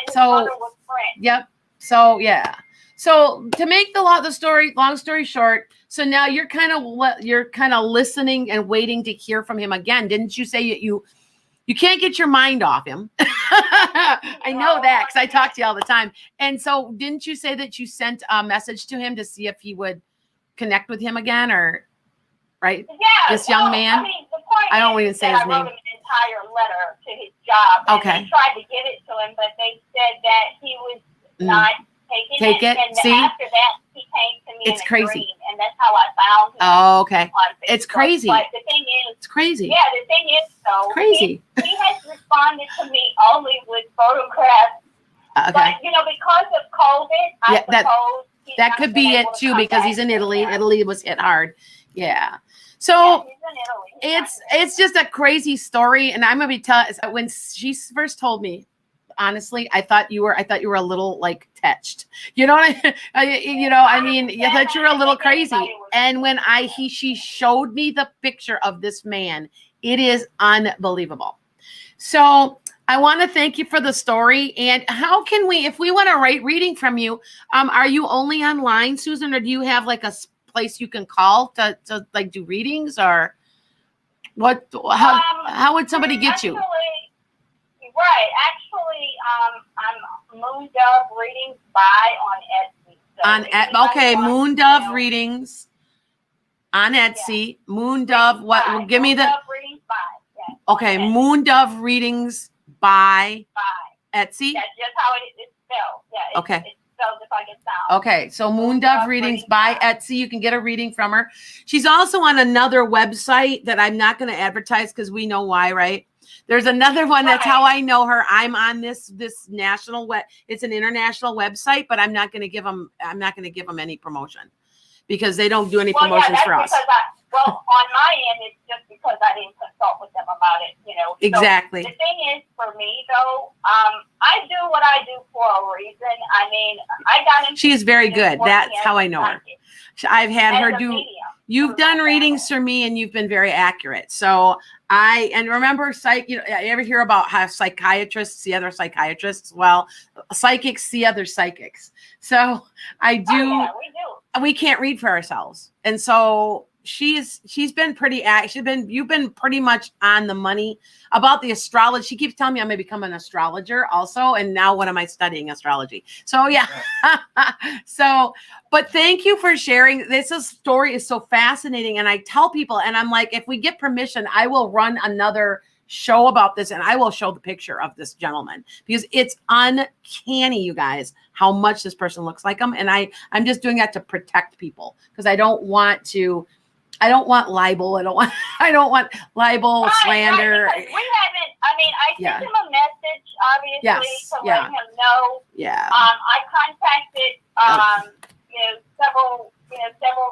Speaker 3: his mother was French.
Speaker 2: Yep. So yeah. So to make the long story short, so now you're kind of listening and waiting to hear from him again. Didn't you say you can't get your mind off him? I know that because I talk to you all the time. And so didn't you say that you sent a message to him to see if he would connect with him again, or right?
Speaker 3: Yeah.
Speaker 2: This young man.
Speaker 3: The point
Speaker 2: I don't even say his name.
Speaker 3: I wrote him an entire letter to his job.
Speaker 2: Okay.
Speaker 3: And they tried to give it to him, but they said that he was not taking it. And
Speaker 2: See?
Speaker 3: after that, he came to me in a
Speaker 2: crazy.
Speaker 3: dream, and that's how I found him.
Speaker 2: Oh, okay.
Speaker 3: It's
Speaker 2: crazy.
Speaker 3: But the thing is,
Speaker 2: it's crazy.
Speaker 3: Yeah, the thing is, though,
Speaker 2: crazy.
Speaker 3: He has responded to me only with photographs.
Speaker 2: Okay.
Speaker 3: But because of COVID, I suppose
Speaker 2: that could be it too, because he's in Italy. Italy was hit hard. Yeah. So it's just a crazy story, and I'm gonna be telling. When she first told me, honestly, I thought you were a little touched. You know what I thought you were a little crazy. And when she showed me the picture of this man, it is unbelievable. So I want to thank you for the story. And how can we, if we want to write reading from you, are you only online, Susan, or do you have a place you can call to do readings, or what? How would somebody get you?
Speaker 3: Right. Actually, I'm Moon Dove Readings by on Etsy. So
Speaker 2: Moon Dove Readings on Etsy. Yeah. Moon Dove. What? Give me the.
Speaker 3: Dove Readings by. Yeah,
Speaker 2: okay, Moon Dove Readings by. Etsy?
Speaker 3: That's just how it's spelled. Yeah.
Speaker 2: Okay.
Speaker 3: It's spelled just like it sounds.
Speaker 2: Okay, so Moon Dove Readings by Etsy. You can get a reading from her. She's also on another website that I'm not going to advertise because we know why, right? There's another one. That's how I know her. I'm on this national web. It's an international website, but I'm not going to give them. I'm not going to give them any promotion because they don't do any promotions for us.
Speaker 3: Well, on my end, it's just because I didn't consult with them about it, you know.
Speaker 2: Exactly.
Speaker 3: So the thing is, for me, though, I do what I do for a reason. I mean, I got into.
Speaker 2: She is very good. That's how I know her. I've had her do. You've done readings for me, and you've been very accurate. So remember, you ever hear about how psychiatrists see other psychiatrists? Well, psychics see other psychics. So I do.
Speaker 3: Oh, yeah, we do.
Speaker 2: We can't read for ourselves, and so she's been pretty. You've been pretty much on the money about the astrology. She keeps telling me I'm going to become an astrologer also, and now what am I studying? Astrology. So yeah. But thank you for sharing. This story is so fascinating, and I tell people, and I'm like, if we get permission, I will run another show about this, and I will show the picture of this gentleman because it's uncanny, you guys, how much this person looks like him. And I'm just doing that to protect people because I don't want libel. I don't want libel, slander.
Speaker 3: Right, we haven't. I mean, I sent him a message, obviously, to let him know.
Speaker 2: Yeah.
Speaker 3: I contacted several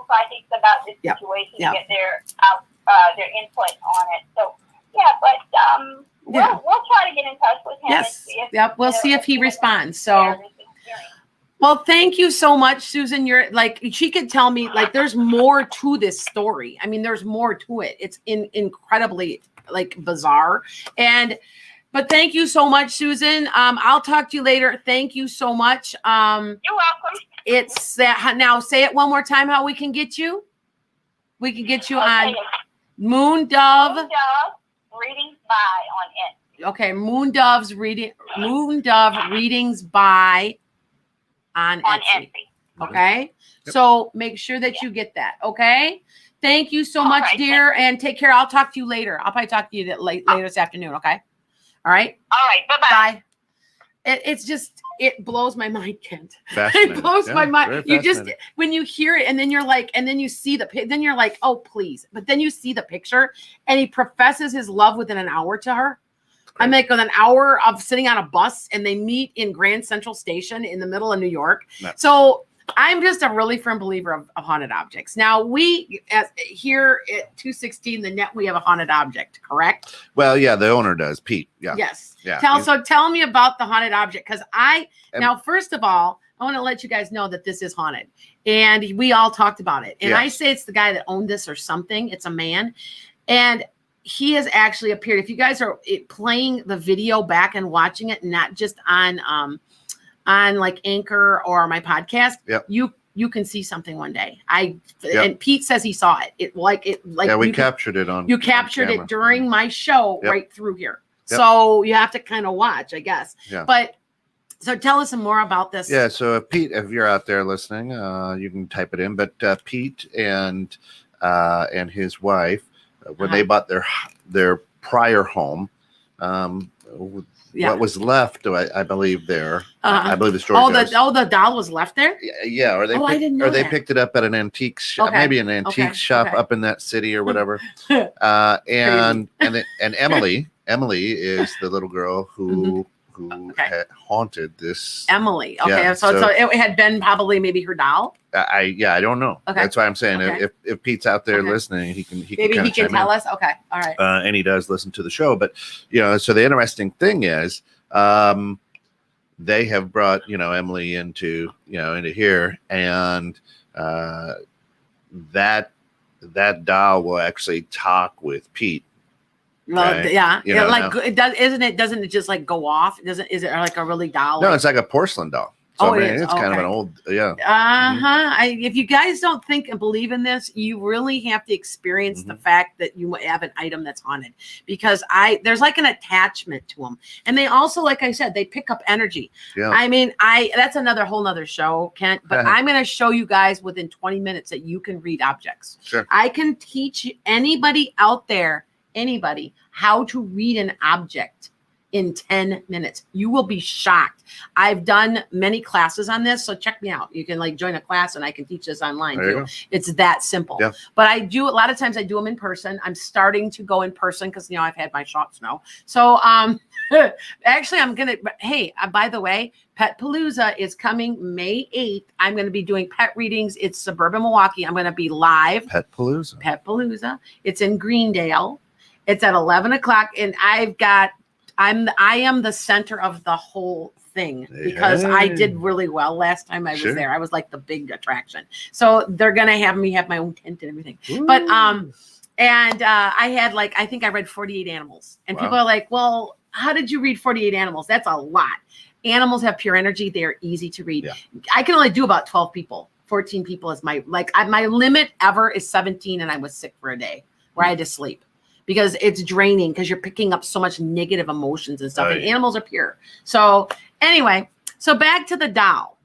Speaker 3: psychics about this situation to get their input on it. So we'll try to get in touch with him.
Speaker 2: Yes.
Speaker 3: And see if,
Speaker 2: we'll see if he responds. So. Well, thank you so much, Susan. You're like, she could tell me like there's more to this story. I mean, there's more to it. It's incredibly like bizarre. But thank you so much, Susan. I'll talk to you later. Thank you so much.
Speaker 3: You're welcome.
Speaker 2: It's that now say it one more time how we can get you. We can get you on Moon Dove
Speaker 3: Readings by on Etsy.
Speaker 2: Okay, Moon Dove Readings by on Etsy. Okay, so make sure that you get that. Okay, thank you so much, dear, and take care. I'll talk to you later. I'll probably talk to you later this afternoon. Okay, all right.
Speaker 3: All right. Bye-bye.
Speaker 2: Bye. It's just it blows my mind, Kent. It blows my mind. You just when you hear it, and then you're like, and then you see then you're like, oh please. But then you see the picture, and he professes his love within an hour to her. I'm like with an hour of sitting on a bus, and they meet in Grand Central Station in the middle of New York. So I'm just a really firm believer of haunted objects. Now here at 216 the net, we have a haunted object, correct?
Speaker 1: Well, yeah, the owner does, Pete. Yeah.
Speaker 2: Yes.
Speaker 1: Yeah.
Speaker 2: Tell me about the haunted object, because now first of all, I want to let you guys know that this is haunted, and we all talked about it. And I say it's the guy that owned this or something. It's a man, and he has actually appeared. If you guys are playing the video back and watching it, not just on like Anchor or my podcast, you can see something one day. And Pete says he saw it. We
Speaker 1: captured it on.
Speaker 2: You captured it during my show right through here. So you have to kind of watch, I guess. Yeah. But so tell us some more about this.
Speaker 1: Yeah. So Pete, if you're out there listening, you can type it in. But Pete and his wife, when they bought their prior home, what was left, I believe there. I believe the story.
Speaker 2: The doll was left there.
Speaker 1: Yeah, or they picked it up at an antique shop, maybe an antique shop up in that city or whatever. And Emily is the little girl who had haunted this.
Speaker 2: Emily. Okay, yeah, so it had been probably maybe her doll.
Speaker 1: I don't know. Okay. That's why I'm saying if Pete's out there listening, he can
Speaker 2: tell us. Okay, all right.
Speaker 1: And he does listen to the show, but so the interesting thing is, they have brought Emily into here, and that doll will actually talk with Pete.
Speaker 2: Well, yeah, doesn't it just like go off? Is it like a really doll?
Speaker 1: No, it's like a porcelain doll. So it's kind of an old,
Speaker 2: If you guys don't think and believe in this, you really have to experience the fact that you have an item that's haunted, because there's like an attachment to them, and they also, like I said, they pick up energy. Yeah. I mean, that's whole nother show, Kent. But I'm going to show you guys within 20 minutes that you can read objects.
Speaker 1: Sure.
Speaker 2: I can teach anybody out there, how to read an object in 10 minutes. You will be shocked. I've done many classes on this, so check me out. You can like join a class and I can teach this online too. It's that simple. Yeah. But I do, a lot of times I do them in person. I'm starting to go in person because, you know, I've had my shots now. So actually I'm going to, hey, by the way, Pet Palooza is coming May 8th. I'm going to be doing pet readings. It's suburban Milwaukee. I'm going to be live.
Speaker 1: Pet Palooza.
Speaker 2: It's in Greendale. It's at 11 o'clock. And I am the center of the whole thing because I did really well last time I was there. I was like the big attraction. So they're going to have me have my own tent and everything. Ooh. But, I had like, I think I read 48 animals and people are like, well, how did you read 48 animals? That's a lot. Animals have pure energy. They are easy to read. Yeah. I can only do about 12 people. 14 people is my limit ever is 17. And I was sick for a day where I had to sleep. Because it's draining because you're picking up so much negative emotions and stuff. And animals are pure. So anyway, so back to the doll.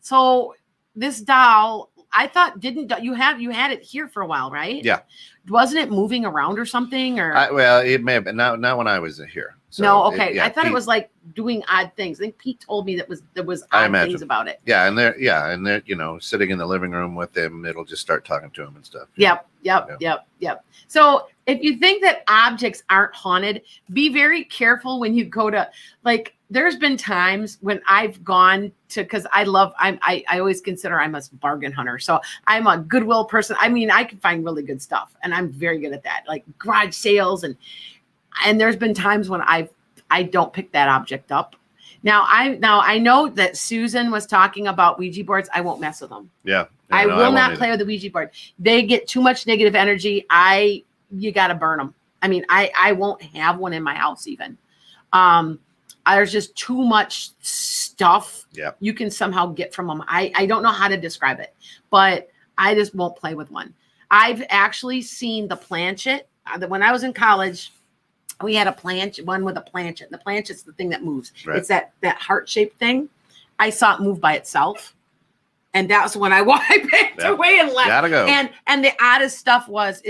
Speaker 2: So this doll, I thought you had it here for a while, right?
Speaker 1: Yeah.
Speaker 2: Wasn't it moving around or something? Or
Speaker 1: well, it may have been not when I was here. So
Speaker 2: no, okay. I thought Pete, it was like doing odd things. I think Pete told me there was odd things about it.
Speaker 1: Yeah, and they're you know, sitting in the living room with him, it'll just start talking to him and stuff.
Speaker 2: Yep. So if you think that objects aren't haunted, be very careful when you go to, like, there's been times when I've gone to, because I always consider I'm a bargain hunter. So I'm a Goodwill person. I mean, I can find really good stuff and I'm very good at that, like garage sales. And there's been times when I don't pick that object up. Now I know that Susan was talking about Ouija boards. I won't mess with them.
Speaker 1: Yeah.
Speaker 2: I will not play with the Ouija board. They get too much negative energy. You got to burn them. I mean, I won't have one in my house even. There's just too much stuff you can somehow get from them. I don't know how to describe it, but I just won't play with one. I've actually seen the planchet. When I was in college, we had one with a planchet. The planchet's the thing that moves. Right. It's that heart-shaped thing. I saw it move by itself. And that's when I picked away and left. Gotta go. And the oddest stuff was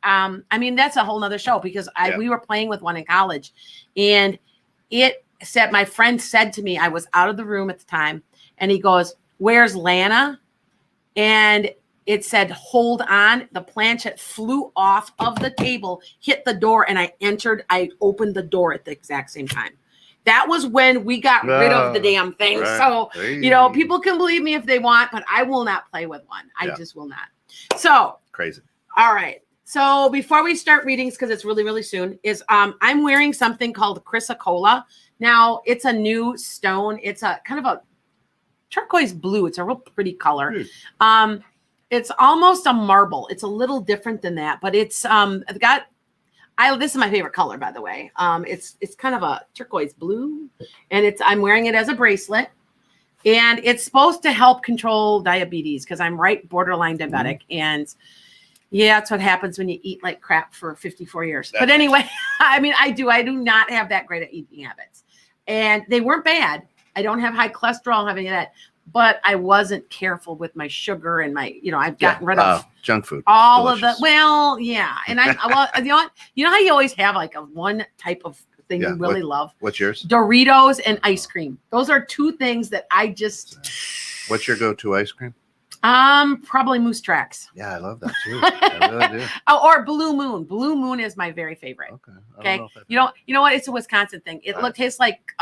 Speaker 2: I mean, that's a whole nother show because we were playing with one in college and my friend said to me, I was out of the room at the time and he goes, "Where's Lana?" And it said, "Hold on." The planchet flew off of the table, hit the door, and I opened the door at the exact same time. That was when we got rid of the damn thing. Right. So, you know, people can believe me if they want, but I will not play with one. I just will not. So
Speaker 1: crazy.
Speaker 2: All right. So before we start readings, because it's really, really soon, I'm wearing something called chrysocolla. Now, it's a new stone. It's a kind of a turquoise blue. It's a real pretty color. It's almost a marble. It's a little different than that, but it's this is my favorite color, by the way. It's kind of a turquoise blue, and I'm wearing it as a bracelet, and it's supposed to help control diabetes because I'm borderline diabetic, and that's what happens when you eat like crap for 54 years. But anyway, I mean, I do not have that great at eating habits, and they weren't bad. I don't have high cholesterol, have any of that. But I wasn't careful with my sugar and my, I've gotten rid of
Speaker 1: junk food.
Speaker 2: All of the, and you know how you always have like one type of thing you really love?
Speaker 1: What's yours?
Speaker 2: Doritos and ice cream. Those are two things that I just.
Speaker 1: What's your go-to ice cream?
Speaker 2: Probably Moose Tracks.
Speaker 1: Yeah, I love that too. I really do.
Speaker 2: Or Blue Moon. Blue Moon is my very favorite. Okay. You know what? It's a Wisconsin thing. It tastes like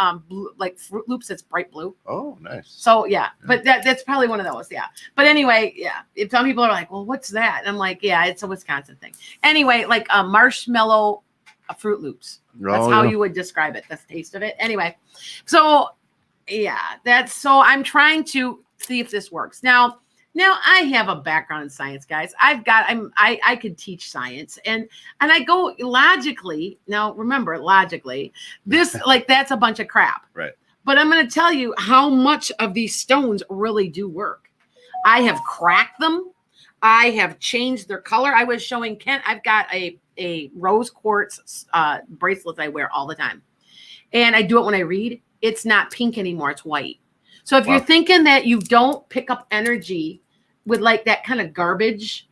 Speaker 2: like Fruit Loops. It's bright blue.
Speaker 1: Oh, nice.
Speaker 2: So but that's probably one of those. Yeah. But anyway, if some people are like, well, what's that? And I'm like, it's a Wisconsin thing. Anyway, like marshmallow Fruit Loops. That's how you would describe it. That's the taste of it. Anyway, so I'm trying to see if this works now. Now I have a background in science, guys. I could teach science and I go logically. Now remember, logically, this that's a bunch of crap.
Speaker 1: Right.
Speaker 2: But I'm going to tell you how much of these stones really do work. I have cracked them. I have changed their color. I was showing Kent. I've got a rose quartz bracelet that I wear all the time, and I do it when I read. It's not pink anymore. It's white. So if you're thinking that you don't pick up energy with like that kind of garbage,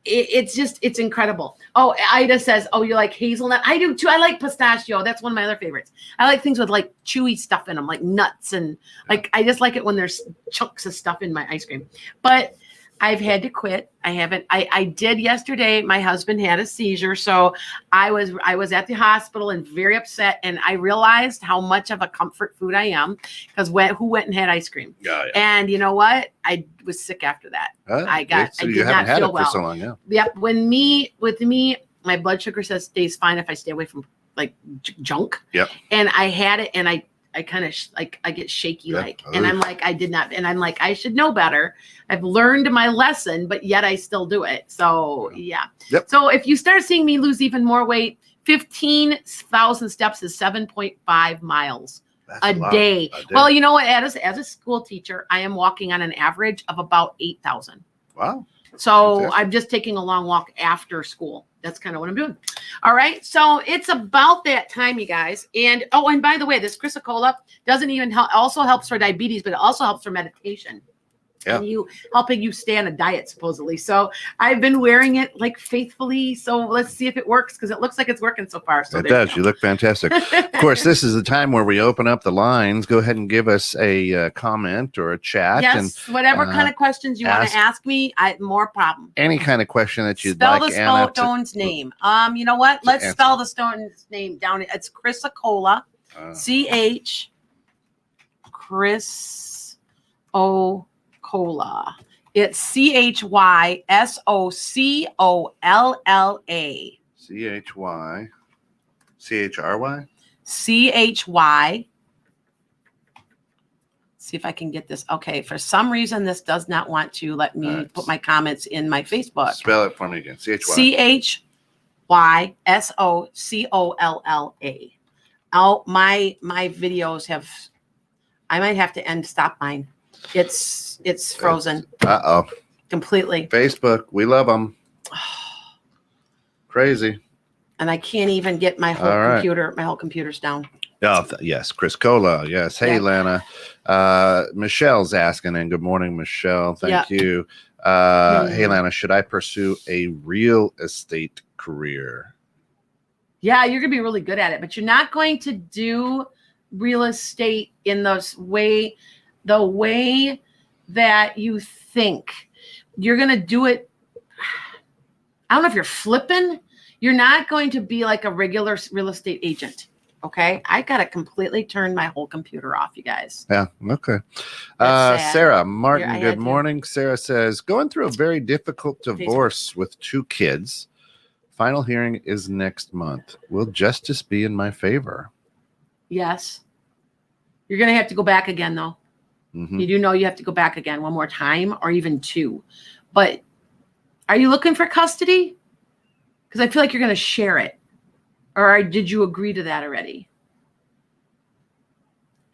Speaker 2: it's incredible. Oh, Ida says, oh, you like hazelnut? I do too. I like pistachio. That's one of my other favorites. I like things with like chewy stuff in them, like nuts, and like I just like it when there's chunks of stuff in my ice cream. But I've had to quit. I did yesterday. My husband had a seizure, so I was at the hospital and very upset. And I realized how much of a comfort food I am because who went and had ice cream?
Speaker 1: Yeah.
Speaker 2: And you know what? I was sick after that.
Speaker 1: So
Speaker 2: I did
Speaker 1: you haven't
Speaker 2: not
Speaker 1: had
Speaker 2: feel
Speaker 1: it
Speaker 2: well.
Speaker 1: for so long, yeah.
Speaker 2: Yep. With me, my blood sugar stays fine if I stay away from like junk.
Speaker 1: Yep.
Speaker 2: And I had it, and I kind of I get shaky, and I'm like, I did not, and I'm like, I should know better. I've learned my lesson, but yet I still do it. So yeah.
Speaker 1: Yep.
Speaker 2: So if you start seeing me lose even more weight, 15,000 steps is 7.5 miles a day. Well, you know what? As a school teacher, I am walking on an average of about 8,000.
Speaker 1: Wow.
Speaker 2: So
Speaker 1: Fantastic.
Speaker 2: I'm just taking a long walk after school. That's kind of what I'm doing. All right. So it's about that time, you guys. And by the way, this chrysocolla doesn't even also helps for diabetes, but it also helps for meditation.
Speaker 1: Yeah.
Speaker 2: And helping you stay on a diet, supposedly. So I've been wearing it like faithfully. So let's see if it works, because it looks like it's working so far. So
Speaker 1: it does. You look fantastic. Of course, this is the time where we open up the lines. Go ahead and give us a comment or a chat.
Speaker 2: Yes,
Speaker 1: and,
Speaker 2: whatever kind of questions you want to ask me, more problem.
Speaker 1: Any kind of question that you'd
Speaker 2: spell
Speaker 1: like
Speaker 2: the
Speaker 1: Anna
Speaker 2: stone's name. You know what? Let's spell the stone's name down. It's chrysocolla. Chrysocolla. It's CHYSOCOLLA.
Speaker 1: CHY.
Speaker 2: CHY. See if I can get this. Okay. For some reason, this does not want to let me put my comments in my Facebook.
Speaker 1: Spell it for me again.
Speaker 2: CHYSOCOLLA. Oh, my videos have. I might have to stop mine. It's frozen. Completely.
Speaker 1: Facebook, we love them. Crazy.
Speaker 2: And I can't even get my whole computer. My whole computer's down.
Speaker 1: Oh, yes, Chris Cola. Yes. Hey, Lana. Michelle's asking, and good morning, Michelle. Thank you. Hey, Lana, should I pursue a real estate career?
Speaker 2: Yeah, you're gonna be really good at it, but you're not going to do real estate in the way that you think. You're going to do it. I don't know if you're flipping. You're not going to be like a regular real estate agent. Okay. I got to completely turn my whole computer off, you guys.
Speaker 1: Yeah. Okay. Sarah Martin, good morning. Sarah says, going through a very difficult divorce with 2 kids. Final hearing is next month. Will justice be in my favor? Yes.
Speaker 2: You're going to have to go back again, though.
Speaker 1: Mm-hmm.
Speaker 2: You do know you have to go back again one more time, or even 2. But are you looking for custody? Because I feel like you're going to share it. Or did you agree to that already?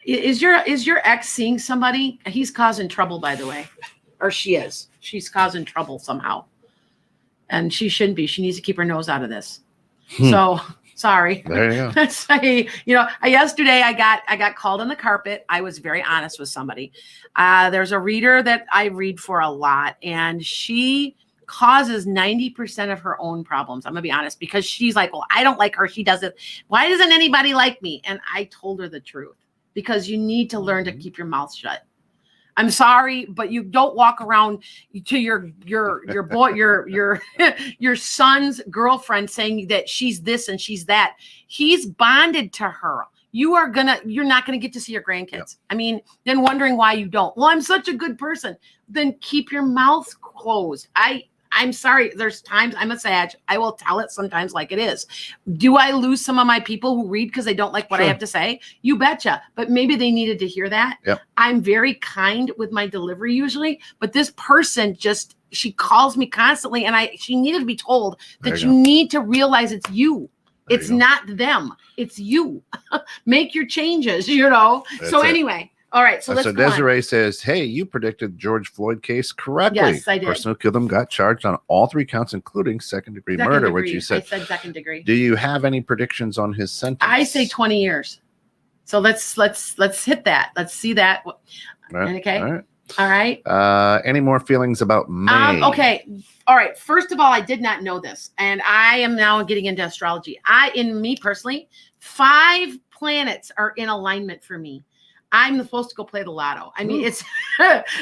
Speaker 2: Is your ex seeing somebody? He's causing trouble, by the way. Or she is. She's causing trouble somehow. And she shouldn't be. She needs to keep her nose out of this. So... Sorry.
Speaker 1: There you go.
Speaker 2: Yesterday I got called on the carpet. I was very honest with somebody. There's a reader that I read for a lot, and she causes 90% of her own problems. I'm gonna be honest, because she's like, well, I don't like her. She does it. Why doesn't anybody like me? And I told her the truth, because you need to learn to keep your mouth shut. I'm sorry, but you don't walk around to your boy, your son's girlfriend saying that she's this and she's that. He's bonded to her. You're not gonna get to see your grandkids. Yep. I mean, then wondering why you don't. Well, I'm such a good person. Then keep your mouth closed. I'm sorry. There's times I'm a Sag. I will tell it sometimes like it is. Do I lose some of my people who read because they don't like what I have to say? You betcha. But maybe they needed to hear that.
Speaker 1: Yep.
Speaker 2: I'm very kind with my delivery usually, but this person she calls me constantly, and she needed to be told that you need to realize it's you. It's not them. It's you. Make your changes,
Speaker 1: That's
Speaker 2: So
Speaker 1: it.
Speaker 2: Anyway. All right, so let's go
Speaker 1: Desiree says, hey, you predicted George Floyd case correctly.
Speaker 2: Yes, I did.
Speaker 1: The person who killed him got charged on all 3 counts, including second-degree murder, which you said.
Speaker 2: I said second degree.
Speaker 1: Do you have any predictions on his sentence?
Speaker 2: I say 20 years. So let's hit that. Let's see that.
Speaker 1: Right.
Speaker 2: Okay.
Speaker 1: All right.
Speaker 2: All right.
Speaker 1: Any more feelings about May?
Speaker 2: Okay. All right. First of all, I did not know this, and I am now getting into astrology. Me personally, 5 planets are in alignment for me. I'm supposed to go play the lotto. I mean, it's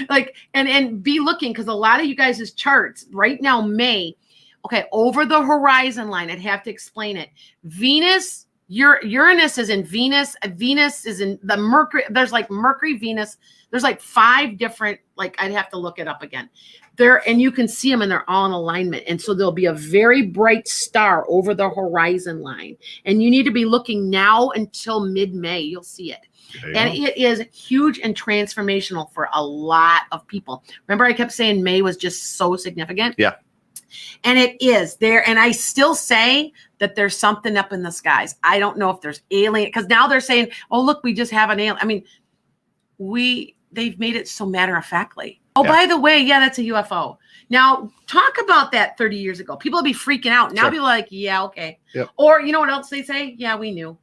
Speaker 2: like, and be looking, because a lot of you guys' charts right now, May, okay, over the horizon line, I'd have to explain it. Venus, Uranus is in Venus. Venus is in the Mercury. There's like Mercury, Venus. There's like 5 different, like I'd have to look it up again. And you can see them and they're all in alignment. And so there'll be a very bright star over the horizon line. And you need to be looking now until mid-May. You'll see it. And it is huge and transformational for a lot of people. Remember, I kept saying May was just so significant?
Speaker 1: Yeah.
Speaker 2: And it is there. And I still say that there's something up in the skies. I don't know if there's alien, because now they're saying, oh, look, we just have an alien. I mean, they've made it so matter-of-factly. Oh, by the way, yeah, that's a UFO. Now, talk about that 30 years ago. People would be freaking out. Now people are like, yeah, okay. Yep. Or you know what else they say? Yeah, we knew.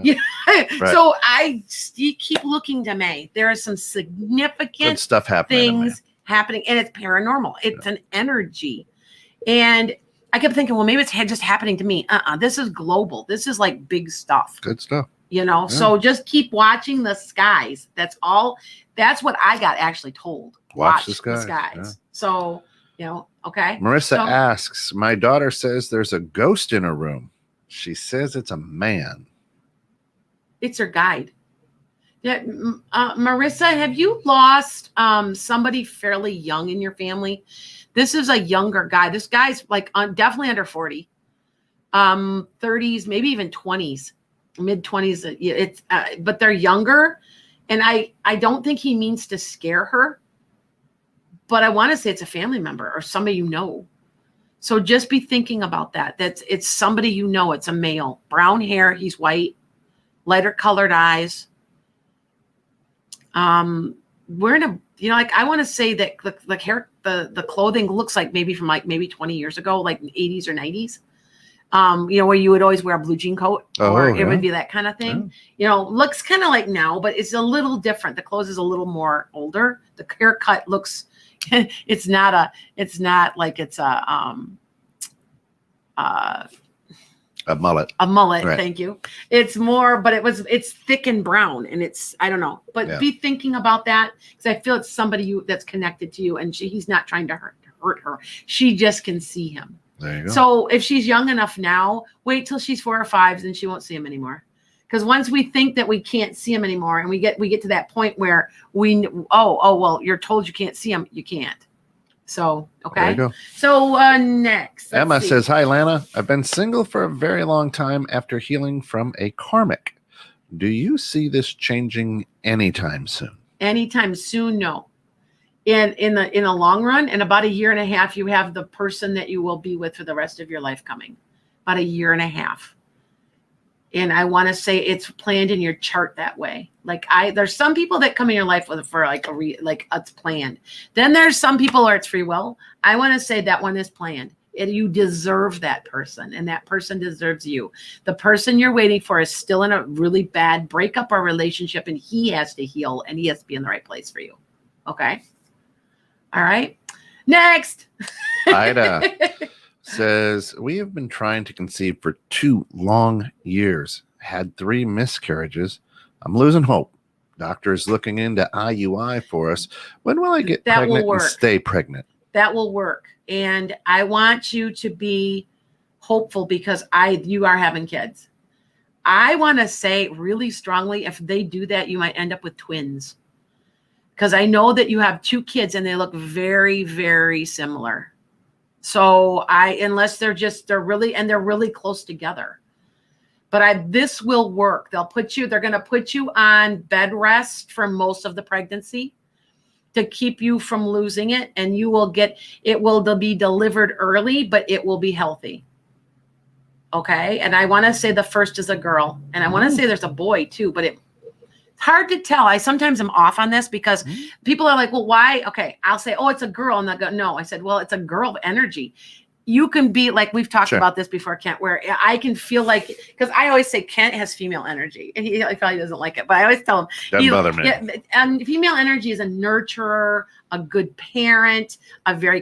Speaker 2: Yeah. Right. So I keep looking to May. There are some significant
Speaker 1: good stuff happening,
Speaker 2: and it's paranormal. It's an energy. And I kept thinking, well, maybe it's just happening to me. This is global. This is like big stuff.
Speaker 1: Good stuff.
Speaker 2: You know, so just keep watching the skies. That's all. That's what I got actually told.
Speaker 1: Watch the skies.
Speaker 2: Yeah. So, okay.
Speaker 1: Marissa asks, my daughter says there's a ghost in her room. She says it's a man.
Speaker 2: It's her guide. Yeah, Marissa, have you lost somebody fairly young in your family? This is a younger guy. This guy's like definitely under 40, 30s, maybe even 20s, mid 20s. It's but they're younger, and I don't think he means to scare her, but I want to say it's a family member or somebody you know. So just be thinking about that. It's somebody you know. It's a male, brown hair. He's white. Lighter colored eyes. We're in a, like I want to say that the hair, the clothing looks like maybe from maybe 20 years ago, like 80s or 90s. Where you would always wear a blue jean coat, or it would be that kind of thing. Yeah. Looks kind of like now, but it's a little different. The clothes is a little more older. The haircut looks, it's not like it's
Speaker 1: a mullet.
Speaker 2: A mullet, right. Thank you. It's more, but it's thick and brown, and I don't know. But be thinking about that, because I feel it's somebody that's connected to you, and he's not trying to hurt her. She just can see him.
Speaker 1: There you go.
Speaker 2: So if she's young enough now, wait till she's 4 or 5, and she won't see him anymore. Because once we think that we can't see him anymore, and we get to that point where well, you're told you can't see him, you can't. So, okay.
Speaker 1: There you go.
Speaker 2: So next.
Speaker 1: Emma says, hi, Lana. I've been single for a very long time after healing from a karmic. Do you see this changing anytime soon?
Speaker 2: Anytime soon, no. In the long run, in about 1.5 years, you have the person that you will be with for the rest of your life coming. About 1.5 years. And I want to say it's planned in your chart that way. Like there's some people that come in your life for it's planned. Then there's some people where it's free will. I want to say that one is planned. You deserve that person, and that person deserves you. The person you're waiting for is still in a really bad breakup or relationship, and he has to heal, and he has to be in the right place for you. Okay. All right. Next.
Speaker 1: Ida says, we have been trying to conceive for 2 long years. Had 3 miscarriages. I'm losing hope. Doctor is looking into IUI for us. When will I get pregnant and stay pregnant?
Speaker 2: That will work. And I want you to be hopeful, because you are having kids. I want to say really strongly, if they do that, you might end up with twins. Because I know that you have 2 kids and they look very, very similar. So unless they're really close together. But this will work. They're going to put you on bed rest for most of the pregnancy to keep you from losing it. And they'll be delivered early, but it will be healthy. Okay. And I want to say the first is a girl, and I want to say there's a boy too, but it's hard to tell. I sometimes am off on this because people are like, well, why? Okay. I'll say, oh, it's a girl. And they'll go, no. I said, well, it's a girl energy. you can be like, we've talked
Speaker 1: Sure.
Speaker 2: about this before, Kent, where I can feel like, because I always say Kent has female energy, and he probably doesn't like it, but I always tell him,
Speaker 1: Doesn't bother me.
Speaker 2: yeah, and female energy is a nurturer, a good parent, a very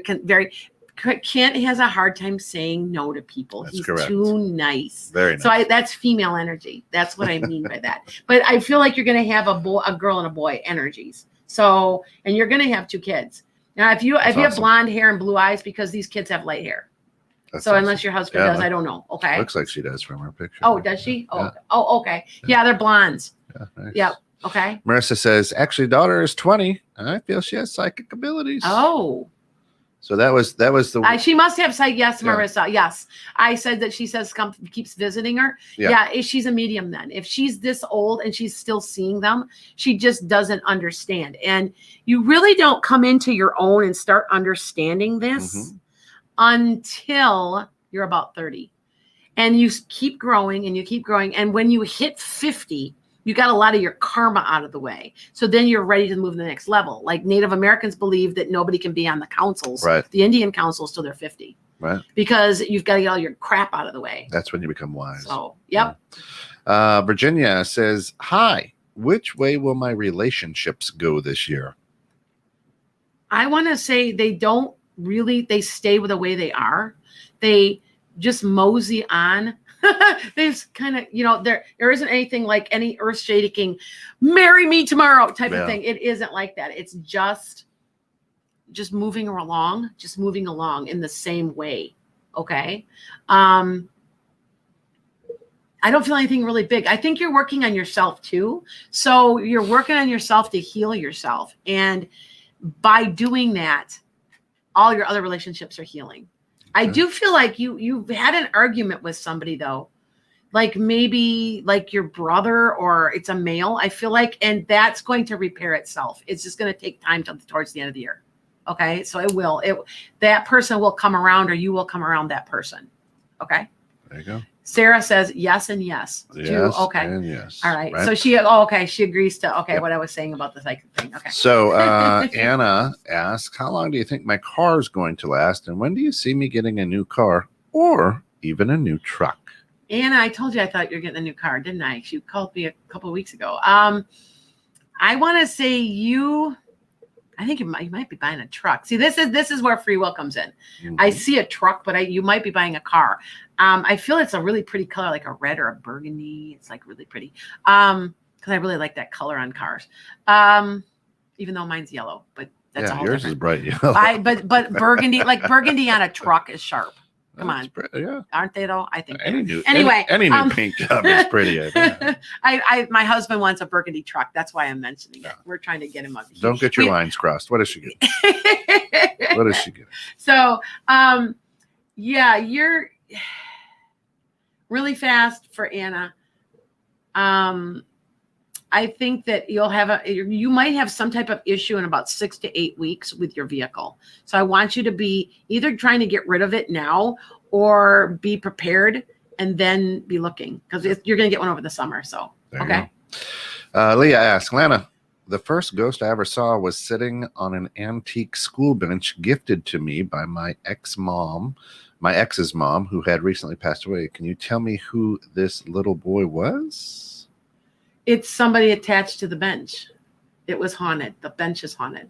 Speaker 2: Kent has a hard time saying no to people.
Speaker 1: That's
Speaker 2: He's
Speaker 1: correct.
Speaker 2: too nice.
Speaker 1: Very nice.
Speaker 2: So that's female energy. That's what I mean by that. But I feel like you're going to have a girl and a boy energies. So, and you're going to have 2 kids. Now, if you have
Speaker 1: awesome.
Speaker 2: blonde hair and blue eyes, because these kids have light hair.
Speaker 1: That's
Speaker 2: So
Speaker 1: awesome.
Speaker 2: unless your husband
Speaker 1: Yeah,
Speaker 2: does, I don't know. Okay.
Speaker 1: Looks like she does from her picture.
Speaker 2: Oh, does she? Oh,
Speaker 1: Yeah.
Speaker 2: okay. Oh, okay. Yeah, they're blondes.
Speaker 1: Yeah, nice.
Speaker 2: Yep. Okay.
Speaker 1: Marissa says, actually, daughter is 20. I feel she has psychic abilities.
Speaker 2: Oh.
Speaker 1: So that was the
Speaker 2: She must have said yes,
Speaker 1: Yeah.
Speaker 2: Marissa. Yes. I said that she says keeps visiting her.
Speaker 1: Yeah.
Speaker 2: If she's a medium then. If she's this old and she's still seeing them, she just doesn't understand. And you really don't come into your own and start understanding this until you're about 30. And you keep growing and you keep growing. And when you hit 50, you got a lot of your karma out of the way. So then you're ready to move to the next level. Like Native Americans believe that nobody can be on the councils,
Speaker 1: Right.
Speaker 2: the Indian councils, till they're 50,
Speaker 1: right.
Speaker 2: because you've got to get all your crap out of the way.
Speaker 1: That's when you become wise.
Speaker 2: So, yep.
Speaker 1: Virginia says, hi, which way will my relationships go this year?
Speaker 2: I want to say they stay with the way they are. They just mosey on. There's kind of, there isn't anything like any earth shaking, marry me tomorrow type of thing. It isn't like that. It's just moving along in the same way. Okay. I don't feel anything really big. I think you're working on yourself too. So you're working on yourself to heal yourself. And by doing that, all your other relationships are healing. I do feel like you've had an argument with somebody though, like maybe like your brother or it's a male. I feel like, and that's going to repair itself. It's just going to take time towards the end of the year. Okay, so that person will come around, or you will come around that person. Okay.
Speaker 1: There you go.
Speaker 2: Sarah says yes and yes.
Speaker 1: Yes.
Speaker 2: Okay.
Speaker 1: And yes.
Speaker 2: All right. So she agrees to what I was saying about the psychic thing. Okay.
Speaker 1: So Anna asks, how long do you think my car is going to last? And when do you see me getting a new car or even a new truck?
Speaker 2: Anna, I told you I thought you were getting a new car, didn't I? She called me a couple of weeks ago. I want to say I think you might be buying a truck. See, this is where free will comes in.
Speaker 1: Mm-hmm.
Speaker 2: I see a truck, but you might be buying a car. I feel it's a really pretty color, like a red or a burgundy. It's like really pretty. Because I really like that color on cars. Even though mine's yellow, but that's all
Speaker 1: yours
Speaker 2: different.
Speaker 1: is bright yellow.
Speaker 2: But burgundy, like burgundy on a truck is sharp. Come on.
Speaker 1: Yeah.
Speaker 2: Aren't they though? I think.
Speaker 1: Any new paint job is pretty.
Speaker 2: My husband wants a burgundy truck. That's why I'm mentioning it. We're trying to get him up.
Speaker 1: Don't get your lines crossed. What does she get? What does she get?
Speaker 2: So, you're really fast for Anna. I think that you might have some type of issue in about 6 to 8 weeks with your vehicle. So I want you to be either trying to get rid of it now or be prepared and then be looking, because you're going to get one over the summer. So, okay.
Speaker 1: Leah asks, Lana, the first ghost I ever saw was sitting on an antique school bench gifted to me by my ex's mom, who had recently passed away. Can you tell me who this little boy was?
Speaker 2: It's somebody attached to the bench. It was haunted. The bench is haunted.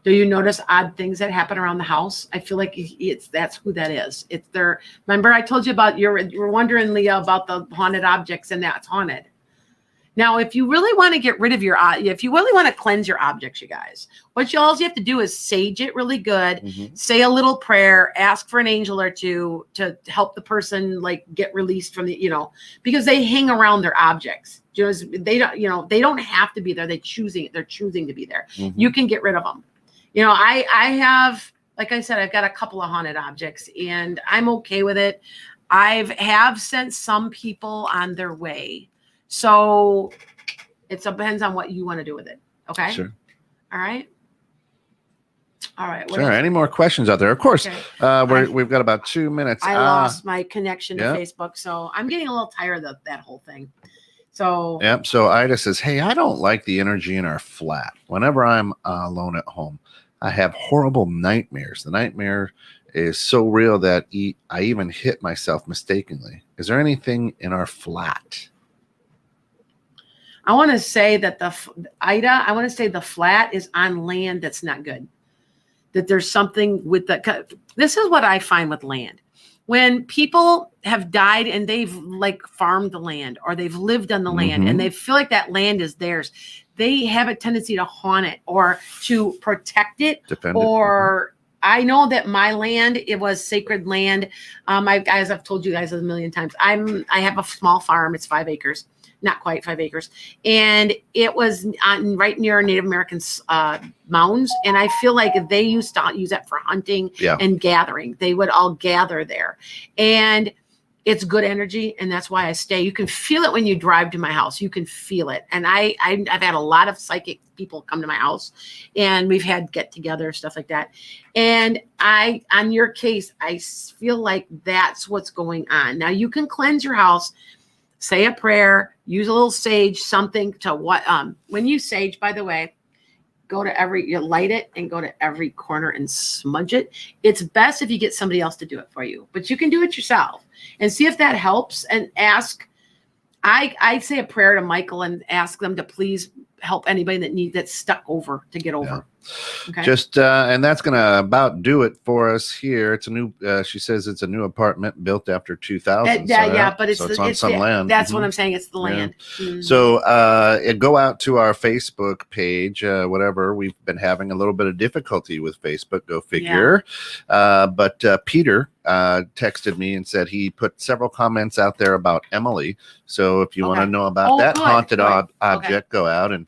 Speaker 2: Do you notice odd things that happen around the house? I feel like that's who that is. It's their. Remember, I told you about you were wondering, Leah, about the haunted objects, and that's haunted. Now, if you really want to get rid of if you really want to cleanse your objects, you guys, what all you have to do is sage it really good, say a little prayer, ask for an angel or two to help the person like get released from the, because they hang around their objects. They don't have to be there. They're choosing to be there. You can get rid of them. I have, like I said, I've got a couple of haunted objects and I'm okay with it. Have sent some people on their way. So it depends on what you want to do with it. Okay.
Speaker 1: Sure.
Speaker 2: All right.
Speaker 1: Sure. Any more questions out there? Of course. Okay. We've got about 2 minutes.
Speaker 2: I lost my connection to Facebook, so I'm getting a little tired of that whole thing. So.
Speaker 1: Yep. So Ida says, hey, I don't like the energy in our flat. Whenever I'm alone at home, I have horrible nightmares. The nightmare is so real that I even hit myself mistakenly. Is there anything in our flat?
Speaker 2: I want to say that I want to say the flat is on land that's not good. That there's something with this is what I find with land. When people have died and they've like farmed the land or they've lived on the land and they feel like that land is theirs, they have a tendency to haunt it or to protect it.
Speaker 1: Defend
Speaker 2: or I know that my land, it was sacred land. As I've told you guys a million times, I have a small farm. It's 5 acres. Not quite 5 acres. And it was right near Native American mounds. And I feel like they used to use that for hunting and gathering. They would all gather there. And it's good energy. And that's why I stay. You can feel it when you drive to my house. You can feel it. And I've had a lot of psychic people come to my house. And we've had get-together, stuff like that. And on your case, I feel like that's what's going on. Now, you can cleanse your house. Say a prayer, use a little sage, something to when you sage, by the way, you light it and go to every corner and smudge it. It's best if you get somebody else to do it for you, but you can do it yourself and see if that helps and ask. I say a prayer to Michael and ask them to please help anybody that's stuck over to get over. Okay.
Speaker 1: And that's going to about do it for us here. It's a new, she says it's a new apartment built after 2000.
Speaker 2: But it's
Speaker 1: on some land.
Speaker 2: That's what I'm saying. It's the land.
Speaker 1: So go out to our Facebook page, whatever. We've been having a little bit of difficulty with Facebook, go figure. But Peter texted me and said he put several comments out there about Emily. So if you want to know about that haunted object, go out and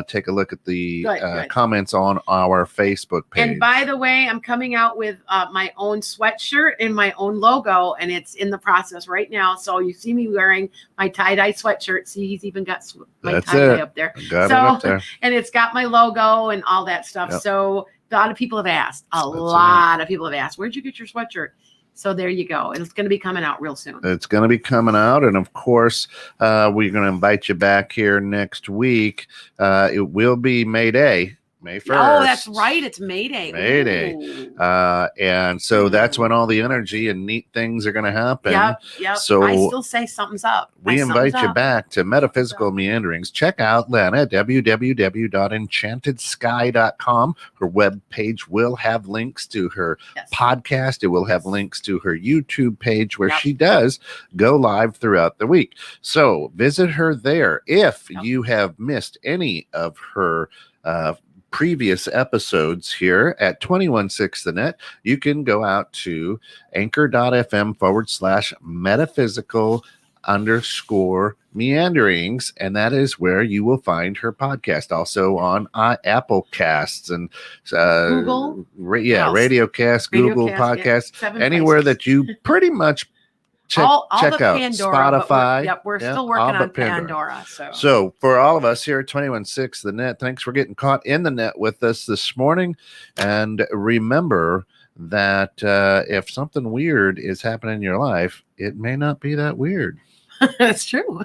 Speaker 1: take a look at the comments on our Facebook page.
Speaker 2: And by the way, I'm coming out with my own sweatshirt and my own logo, and it's in the process right now. So you see me wearing my tie-dye sweatshirt. See, he's even got my tie-dye up there.
Speaker 1: Got it up there.
Speaker 2: And it's got my logo and all that stuff.
Speaker 1: Yep.
Speaker 2: So a lot of people have asked. A lot of people have asked, where'd you get your sweatshirt? So there you go. It's going to be coming out real soon.
Speaker 1: It's going to be coming out. And of course, we're going to invite you back here next week. It will be May 1st.
Speaker 2: Oh, that's right. It's May Day.
Speaker 1: And so that's when all the energy and neat things are going to happen.
Speaker 2: Yep.
Speaker 1: So
Speaker 2: I still say something's up.
Speaker 1: We invite you back to Metaphysical Meanderings. Check out Lana, www.enchantedSky.com. Her webpage will have links to her podcast. It will have links to her YouTube page where she does go live throughout the week. So visit her there. If you have missed any of her previous episodes here at 216 The Net, you can go out to anchor.fm/metaphysical_meanderings, and that is where you will find her podcast. Also on Apple Casts and
Speaker 2: Google,
Speaker 1: Radio Cast, Google Podcasts, anywhere that you pretty much check out Pandora,
Speaker 2: Spotify. We're still working on Pandora.
Speaker 1: So for all of us here at 216 The Net, thanks for getting caught in the net with us this morning. And remember that if something weird is happening in your life, it may not be that weird.
Speaker 2: That's true.